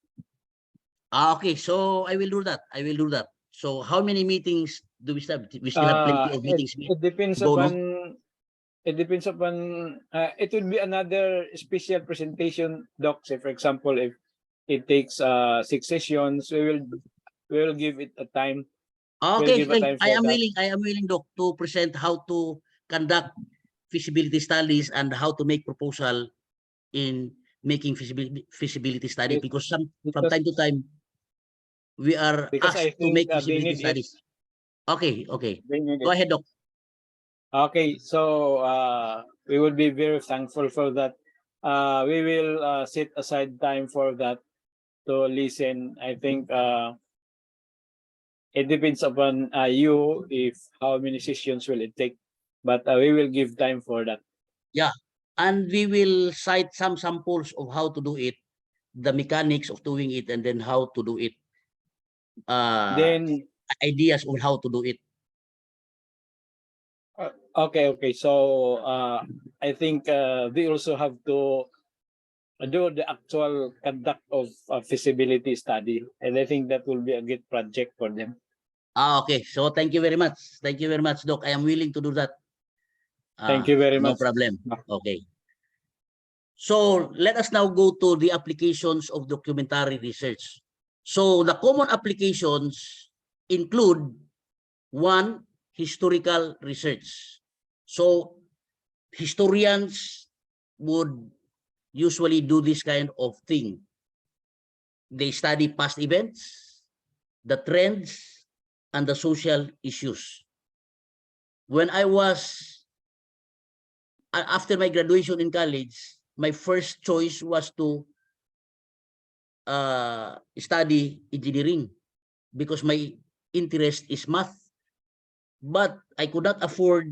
Okay, so I will do that. So how many meetings do we still have? We still have plenty of meetings. It depends Go, upon no? it depends upon it would be another special presentation, Doc. Say for example, if it takes 6 sessions, we will give it a time Okay, give a okay. time I for am that. willing, Doc, to present how to conduct feasibility studies and how to make proposal in making feasibility study, Be- because from Because time to time we are I asked to think make they feasibility need it. studies. Okay, okay. They need Go it. ahead, Doc. Okay, so we will be very thankful for that. We will set aside time for that to listen. I think it depends upon you if how many sessions will it take, but we will give time for that. Yeah. And we will cite some samples of how to do it, the mechanics of doing it, and then how to do it. Then Ideas on how to do it. okay. So I think they also have to do the actual conduct of a feasibility study, and I think that will be a good project for them. Okay. So thank you very much. Thank you very much, Doc. I am willing to do that. Thank you very No much. problem. Okay. So let us now go to the applications of documentary research. So the common applications include one, historical research. So historians would usually do this kind of thing. They study past events, the trends, and the social issues. When I was, after my graduation in college, my first choice was to study engineering because my interest is math. But I could not afford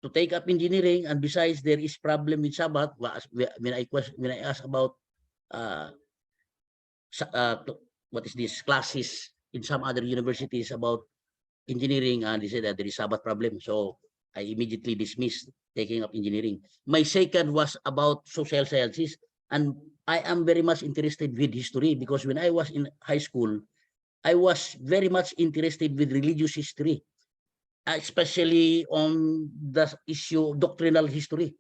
to take up engineering, and besides, there is problem with Sabbath. When I asked about uh, what is this classes in some other universities about engineering, and they said that there is Sabbath problem. So I immediately dismissed taking up engineering. My second was about social sciences, and I am very much interested with history because when I was in high school, I was very much interested with religious history, especially on the issue of doctrinal history.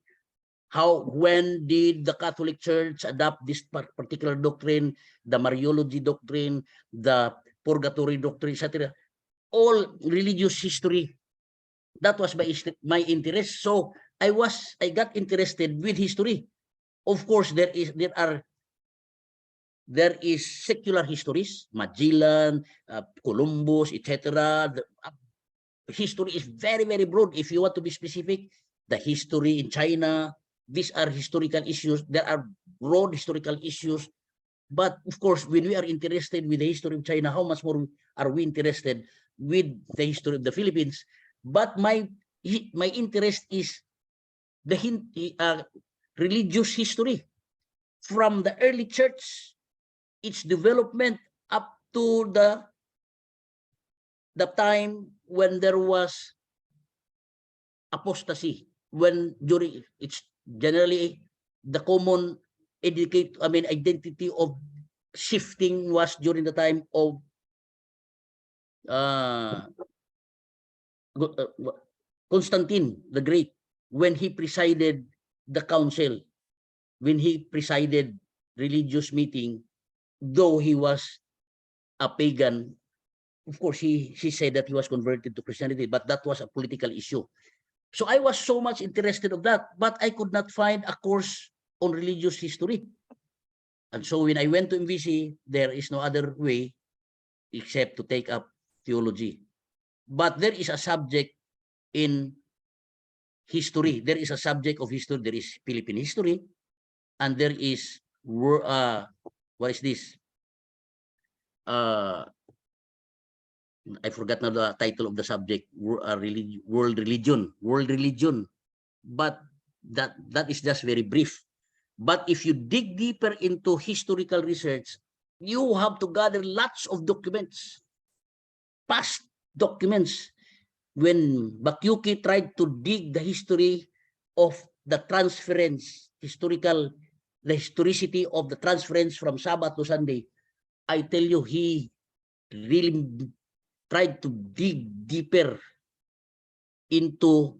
When did the Catholic Church adopt this particular doctrine, the Mariology doctrine, the Purgatory doctrine, etc. All religious history. That was my interest. So I got interested with history. Of course, there is secular histories, Magellan, Columbus, etc. History is very, very broad. If you want to be specific, the history in China, these are historical issues. There are broad historical issues. But of course, when we are interested with the history of China, how much more are we interested with the history of the Philippines? But my interest is the religious history from the early church, its development up to the time when there was apostasy, when during it's generally the common identity of shifting was during the time of uh, Constantine the Great, when he presided the council, when he presided religious meeting, though he was a pagan. Of course, he said that he was converted to Christianity, but that was a political issue. So I was so much interested of that, but I could not find a course on religious history. And so when I went to MVC, there is no other way except to take up theology. But there is a subject in history. There is a subject of history. There is Philippine history, and there is what is this? I forgot now the title of the subject. World religion. But that is just very brief. But if you dig deeper into historical research, you have to gather lots of documents, past documents. When Bakyuki tried to dig the history of the transference, the historicity of the transference from Sabbath to Sunday, I tell you, he really tried to dig deeper into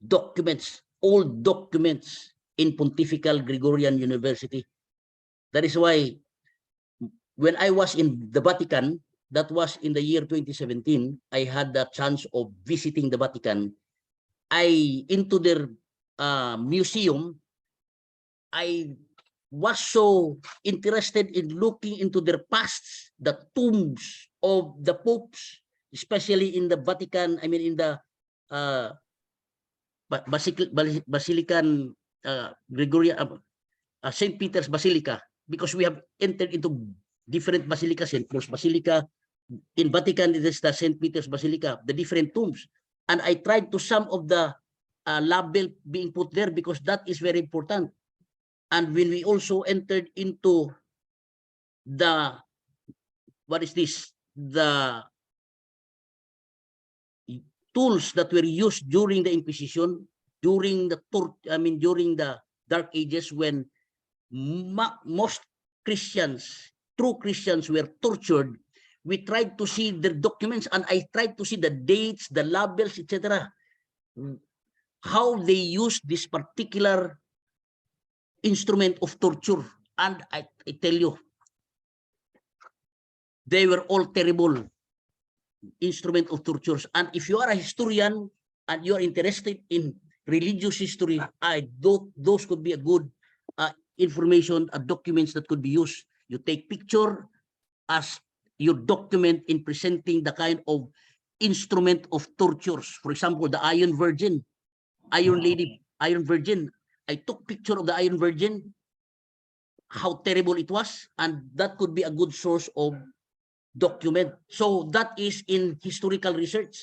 documents, old documents in Pontifical Gregorian University. That is why when I was in the Vatican, that was in the year 2017. I had the chance of visiting the Vatican. Into their museum, I was so interested in looking into their pasts, the tombs of the popes, especially in the Vatican. I mean, in the Basilican Gregorian St. Peter's Basilica, because we have entered into different basilicas. St. Paul's Basilica, in Vatican it is the St. Peter's Basilica, the different tombs, and I tried to some of the label being put there, because that is very important. And when we also entered into the, what is this, the tools that were used during the Inquisition, during the during the Dark Ages, when most Christians, true Christians, were tortured. We tried to see the documents, and I tried to see the dates, the labels, etc. How they used this particular instrument of torture. And I tell you, they were all terrible instrument of tortures. And if you are a historian and you are interested in religious history, those could be a good information, documents that could be used. You take picture as your document in presenting the kind of instrument of tortures. For example, the Iron Virgin, Iron Lady, Iron Virgin. I took picture of the Iron Virgin, how terrible it was, and that could be a good source of document. So that is in historical research.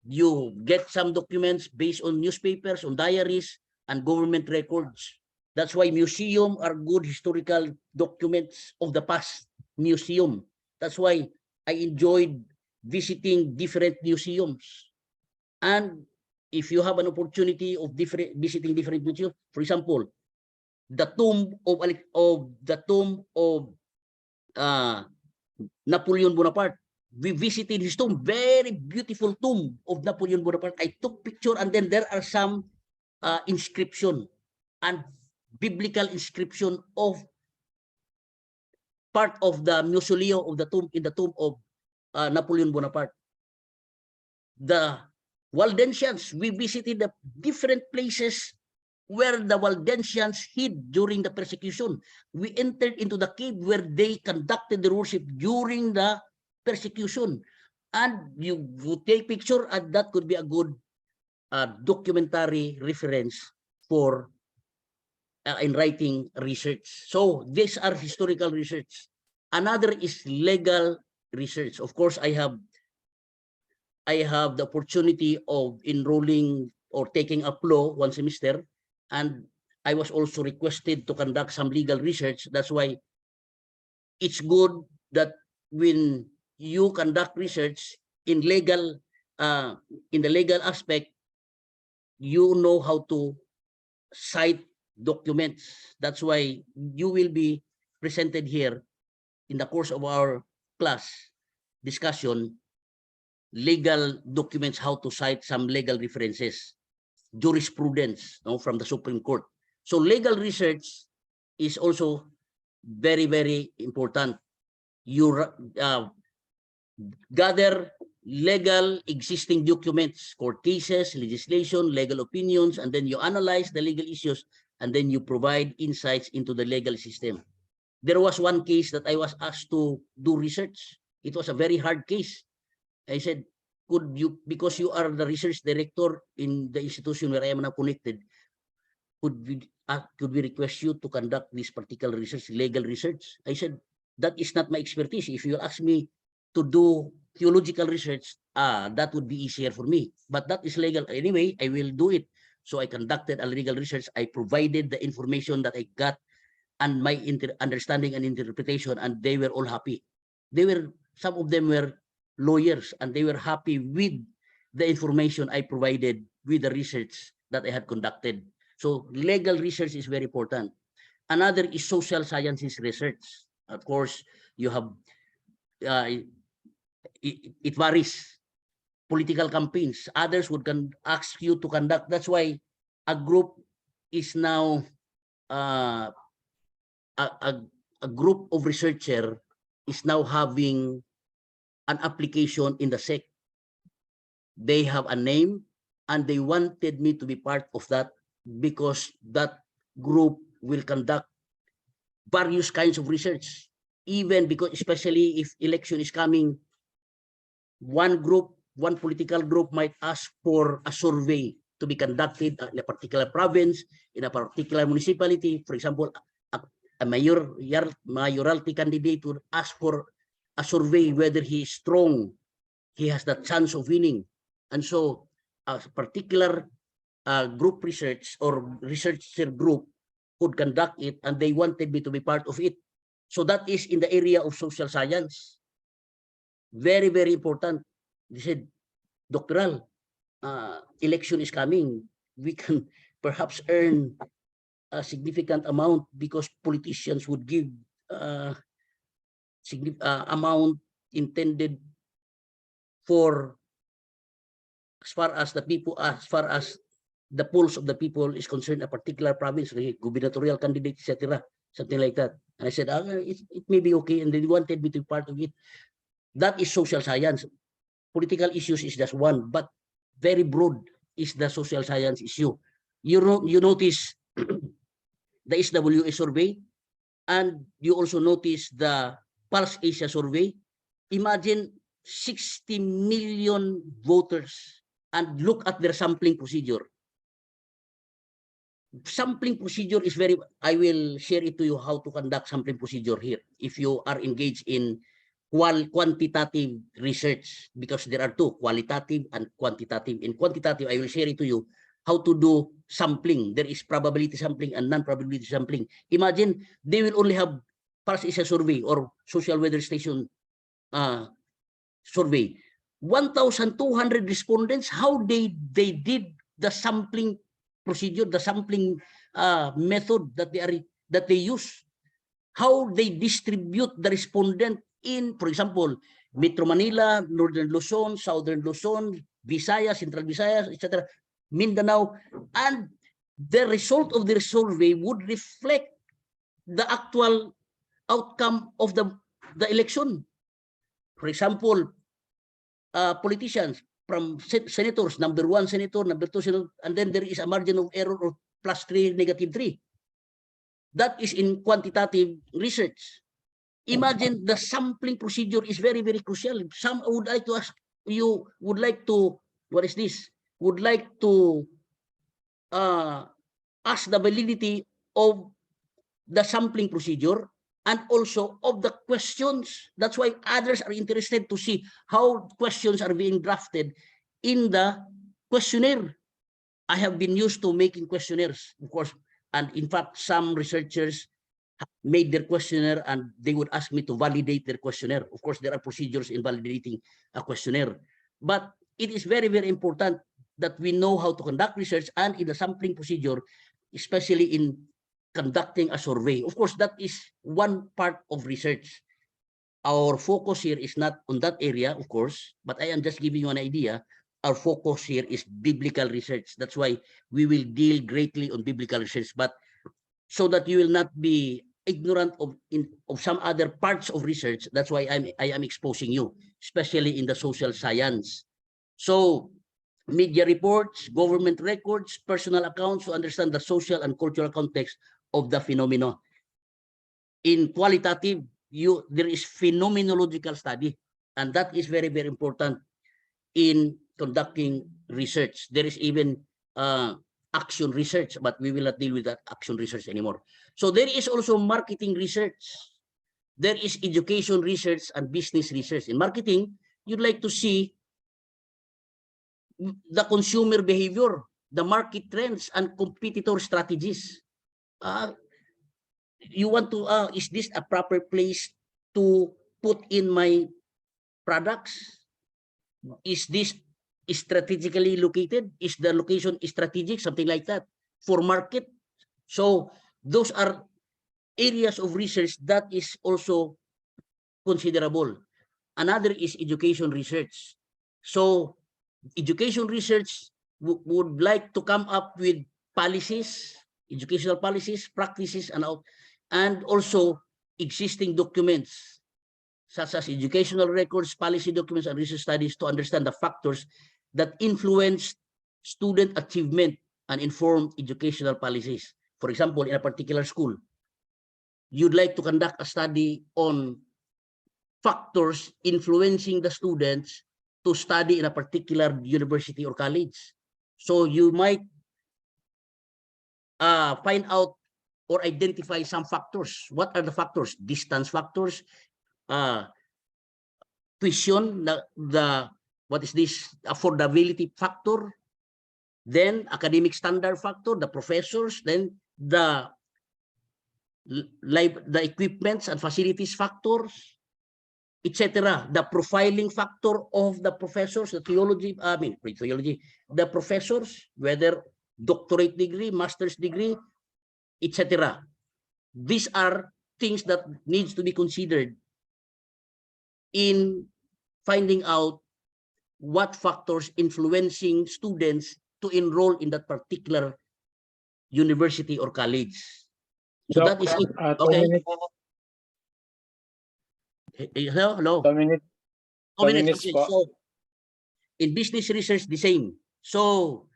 You get some documents based on newspapers, on diaries, and government records. That's why museum are good historical documents of the past. Museum. That's why I enjoyed visiting different museums. And if you have an opportunity of visiting different museums, for example, the tomb of Napoleon Bonaparte. We visited his tomb, very beautiful tomb of Napoleon Bonaparte. I took picture, and then there are some inscription and biblical inscription of part of the mausoleum of the tomb, in the tomb of Napoleon Bonaparte. The Waldensians, we visited the different places where the Waldensians hid during the persecution. We entered into the cave where they conducted the worship during the persecution. And you take picture, and that could be a good documentary reference for in writing research. So these are historical research. Another is legal research. Of course, I have the opportunity of enrolling or taking up law one semester, and I was also requested to conduct some legal research. That's why it's good that when you conduct research in legal, in the legal aspect, you know how to cite documents. That's why you will be presented here in the course of our class discussion, legal documents, how to cite some legal references, jurisprudence, from the Supreme Court. So legal research is also very, very important. You gather legal existing documents, court cases, legislation, legal opinions, and then you analyze the legal issues, and then you provide insights into the legal system. There was one case that I was asked to do research. It was a very hard case. I said, could you, because you are the research director in the institution where I am now connected, could we request you to conduct this particular research, legal research? I said, that is not my expertise. If you ask me to do theological research, that would be easier for me. But that is legal. Anyway, I will do it. So I conducted a legal research. I provided the information that I got and my understanding and interpretation, and they were all happy. Some of them were lawyers, and they were happy with the information I provided with the research that I had conducted. So legal research is very important. Another is social sciences research. Of course, you have, it varies. Political campaigns, others would ask you to conduct. That's why a group is now, a group of researcher is now having an application in the SEC. They have a name and they wanted me to be part of that because that group will conduct various kinds of research, even because especially if election is coming, one political group might ask for a survey to be conducted in a particular province, in a particular municipality. For example, a mayoralty candidate would ask for a survey whether he is strong, he has the chance of winning. And so a particular group research or researcher group could conduct it, and they wanted me to be part of it. So that is in the area of social science. Very, very important. They said, Dr. Al, election is coming. We can perhaps earn a significant amount because politicians would give amount intended for as far as the people, as far as the polls of the people is concerned, a particular province, like gubernatorial candidate, etc., something like that. And I said, it may be okay, and they wanted me to be part of it. That is social science. Political issues is just one, but very broad is the social science issue. You notice the SWA survey, and you also notice the Pulse Asia survey. Imagine 60 million voters and look at their sampling procedure. Sampling procedure is very, I will share it to you how to conduct sampling procedure here if you are engaged in quantitative research, because there are two, qualitative and quantitative. In quantitative, I will share it to you how to do sampling. There is probability sampling and non-probability sampling. Imagine they will only have Pulse Asia survey or social weather station survey. 1,200 respondents, how they did the sampling procedure, the sampling method that they use, how they distribute the respondent in, for example, Metro Manila, Northern Luzon, Southern Luzon, Visayas, Central Visayas, etc., Mindanao, and the result of the survey would reflect the actual outcome of the election. For example, politicians from senators, number 1 senator, number 2 senator, and then there is a margin of error of +3, -3. That is in quantitative research. Imagine the sampling procedure is very, very crucial. Some would like to ask, you would like to, what is this? Would like to ask the validity of the sampling procedure and also of the questions. That's why others are interested to see how questions are being drafted in the questionnaire. I have been used to making questionnaires, of course, and in fact, some researchers made their questionnaire and they would ask me to validate their questionnaire. Of course, there are procedures in validating a questionnaire, but it is very, very important that we know how to conduct research, and in the sampling procedure, especially in conducting a survey. Of course, that is one part of research. Our focus here is not on that area, of course, but I am just giving you an idea. Our focus here is biblical research. That's why we will deal greatly on biblical research, but so that you will not be ignorant of some other parts of research. That's why I am exposing you, especially in the social science. So media reports, government records, personal accounts to understand the social and cultural context of the phenomena. In qualitative, there is phenomenological study, and that is very, very important in conducting research. There is even action research, but we will not deal with that action research anymore. So there is also marketing research. There is education research and business research. In marketing, you'd like to see the consumer behavior, the market trends, and competitor strategies. You want to, is this a proper place to put in my products? Is this strategically located? Is the location strategic? Something like that for market. So those are areas of research that is also considerable. Another is education research. So education research would like to come up with policies, educational policies, practices, and also existing documents. such as educational records, policy documents, and research studies to understand the factors that influence student achievement and inform educational policies. For example, in a particular school, you'd like to conduct a study on factors influencing the students to study in a particular university or college. So you might find out or identify some factors. What are the factors? Distance factors, tuition, the what is this affordability factor, then academic standard factor, the professors, then the equipments and facilities factors, etc. The profiling factor of the professors, the theology, the professors, whether doctorate degree, master's degree, etc. These are things that needs to be considered in finding out what factors influencing students to enroll in that particular university or college. So Doc, that is it. 2 Okay. minutes. Hello. 2 minutes. 2 minutes. minutes Okay. po. So in business research, the same. So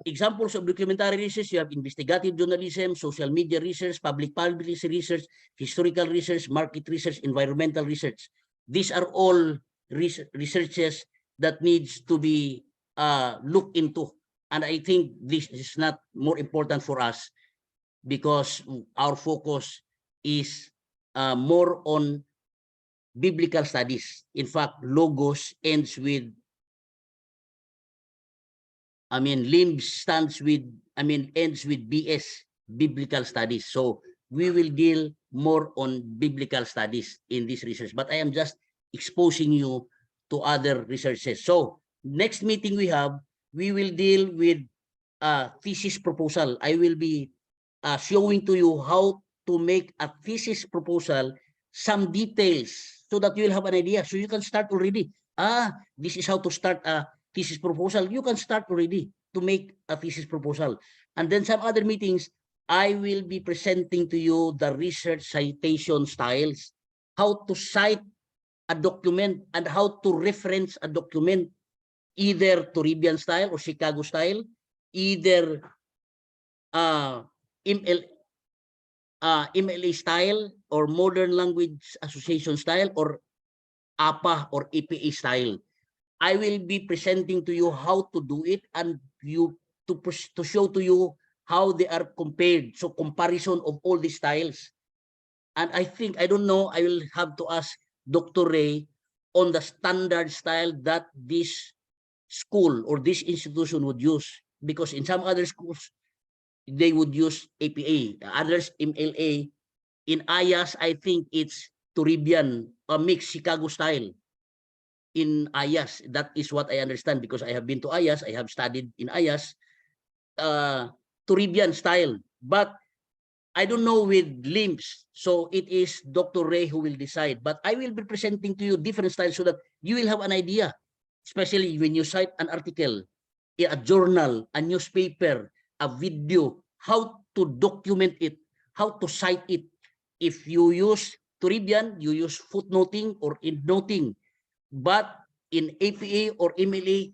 examples of documentary research, you have investigative journalism, social media research, public policy research, historical research, market research, environmental research. These are all researches that needs to be looked into. And I think this is not more important for us because our focus is more on biblical studies. In fact, Logos ends with, LIMS stands with, ends with BS, biblical studies. So we will deal more on biblical studies in this research, but I am just exposing you to other researches. So next meeting we will deal with thesis proposal. I will be showing to you how to make a thesis proposal, some details, so that you will have an idea. So you can start already. This is how to start a thesis proposal. You can start already to make a thesis proposal. And then some other meetings, I will be presenting to you the research citation styles, how to cite a document and how to reference a document, either Turibian style or Chicago style, either MLA style or Modern Language Association style or APA or EPA style. I will be presenting to you how to do it and to show to you how they are compared. So comparison of all these styles. And I think, I don't know, I will have to ask Dr. Ray on the standard style that this school or this institution would use. Because in some other schools, they would use APA, others MLA. In IAS, I think it's Turibian, a mixed Chicago style. In IAS, that is what I understand because I have been to IAS, I have studied in IAS, Turibian style. But I don't know with LIMS, so it is Dr. Ray who will decide. But I will be presenting to you different styles so that you will have an idea, especially when you cite an article, a journal, a newspaper, a video, how to document it, how to cite it. If you use Turibian, you use footnoting or endnoting. But in APA or MLA,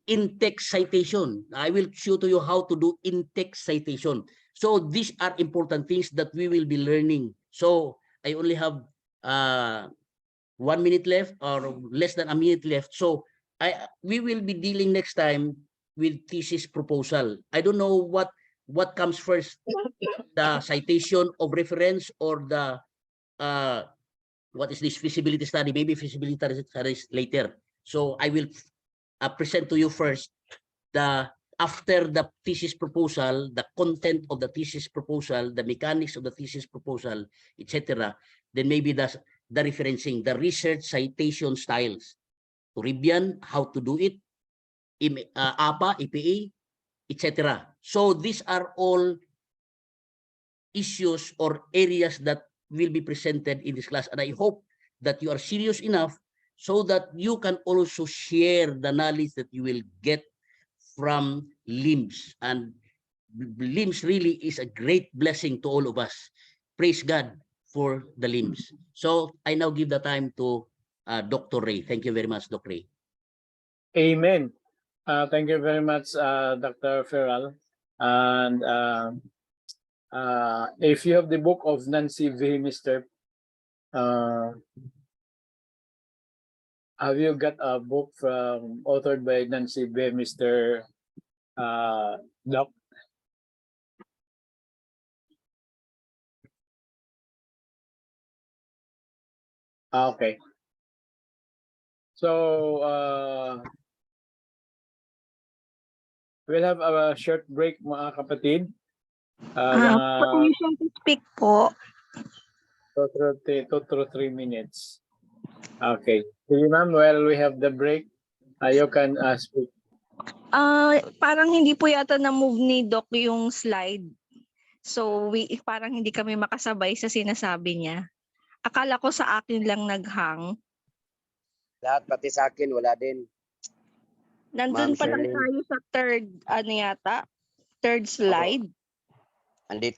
in-text citation. I will show to you how to do in-text citation. So these are important things that we will be learning. So I only have 1 minute left or less than a minute left. So we will be dealing next time with thesis proposal. I don't know what comes first, the citation of reference or the what is this feasibility study? Maybe feasibility study is later. So I will present to you first after the thesis proposal, the content of the thesis proposal, the mechanics of the thesis proposal, etc. Then maybe the referencing, the research citation styles, Turibian, how to do it, APA, EPA, etc. So these are all issues or areas that will be presented in this class, and I hope that you are serious enough so that you can also share the knowledge that you will get from LIMS. And LIMS really is a great blessing to all of us. Praise God for the limbs. So I now give the time to Dr. Ray. Thank you very much, Dr. Ray. Amen. Thank you very much, Dr. Perral. And if you have the book of Nancy V. Mr. Have you got a book from authored by Nancy V. Mr. Doc? Okay. So we'll have a short break, mga kapatid. Permission to speak po. 2 to 3 minutes. Okay. Sige, ma'am, while we have the break, you can speak. Parang hindi po yata na-move ni Doc yung slide. So parang hindi kami makasabay sa sinasabi niya. Akala ko sa akin lang naghang. Lahat pati sa akin wala din. Nandun Ma'am pa lang Shirley. tayo sa third, third slide. Andito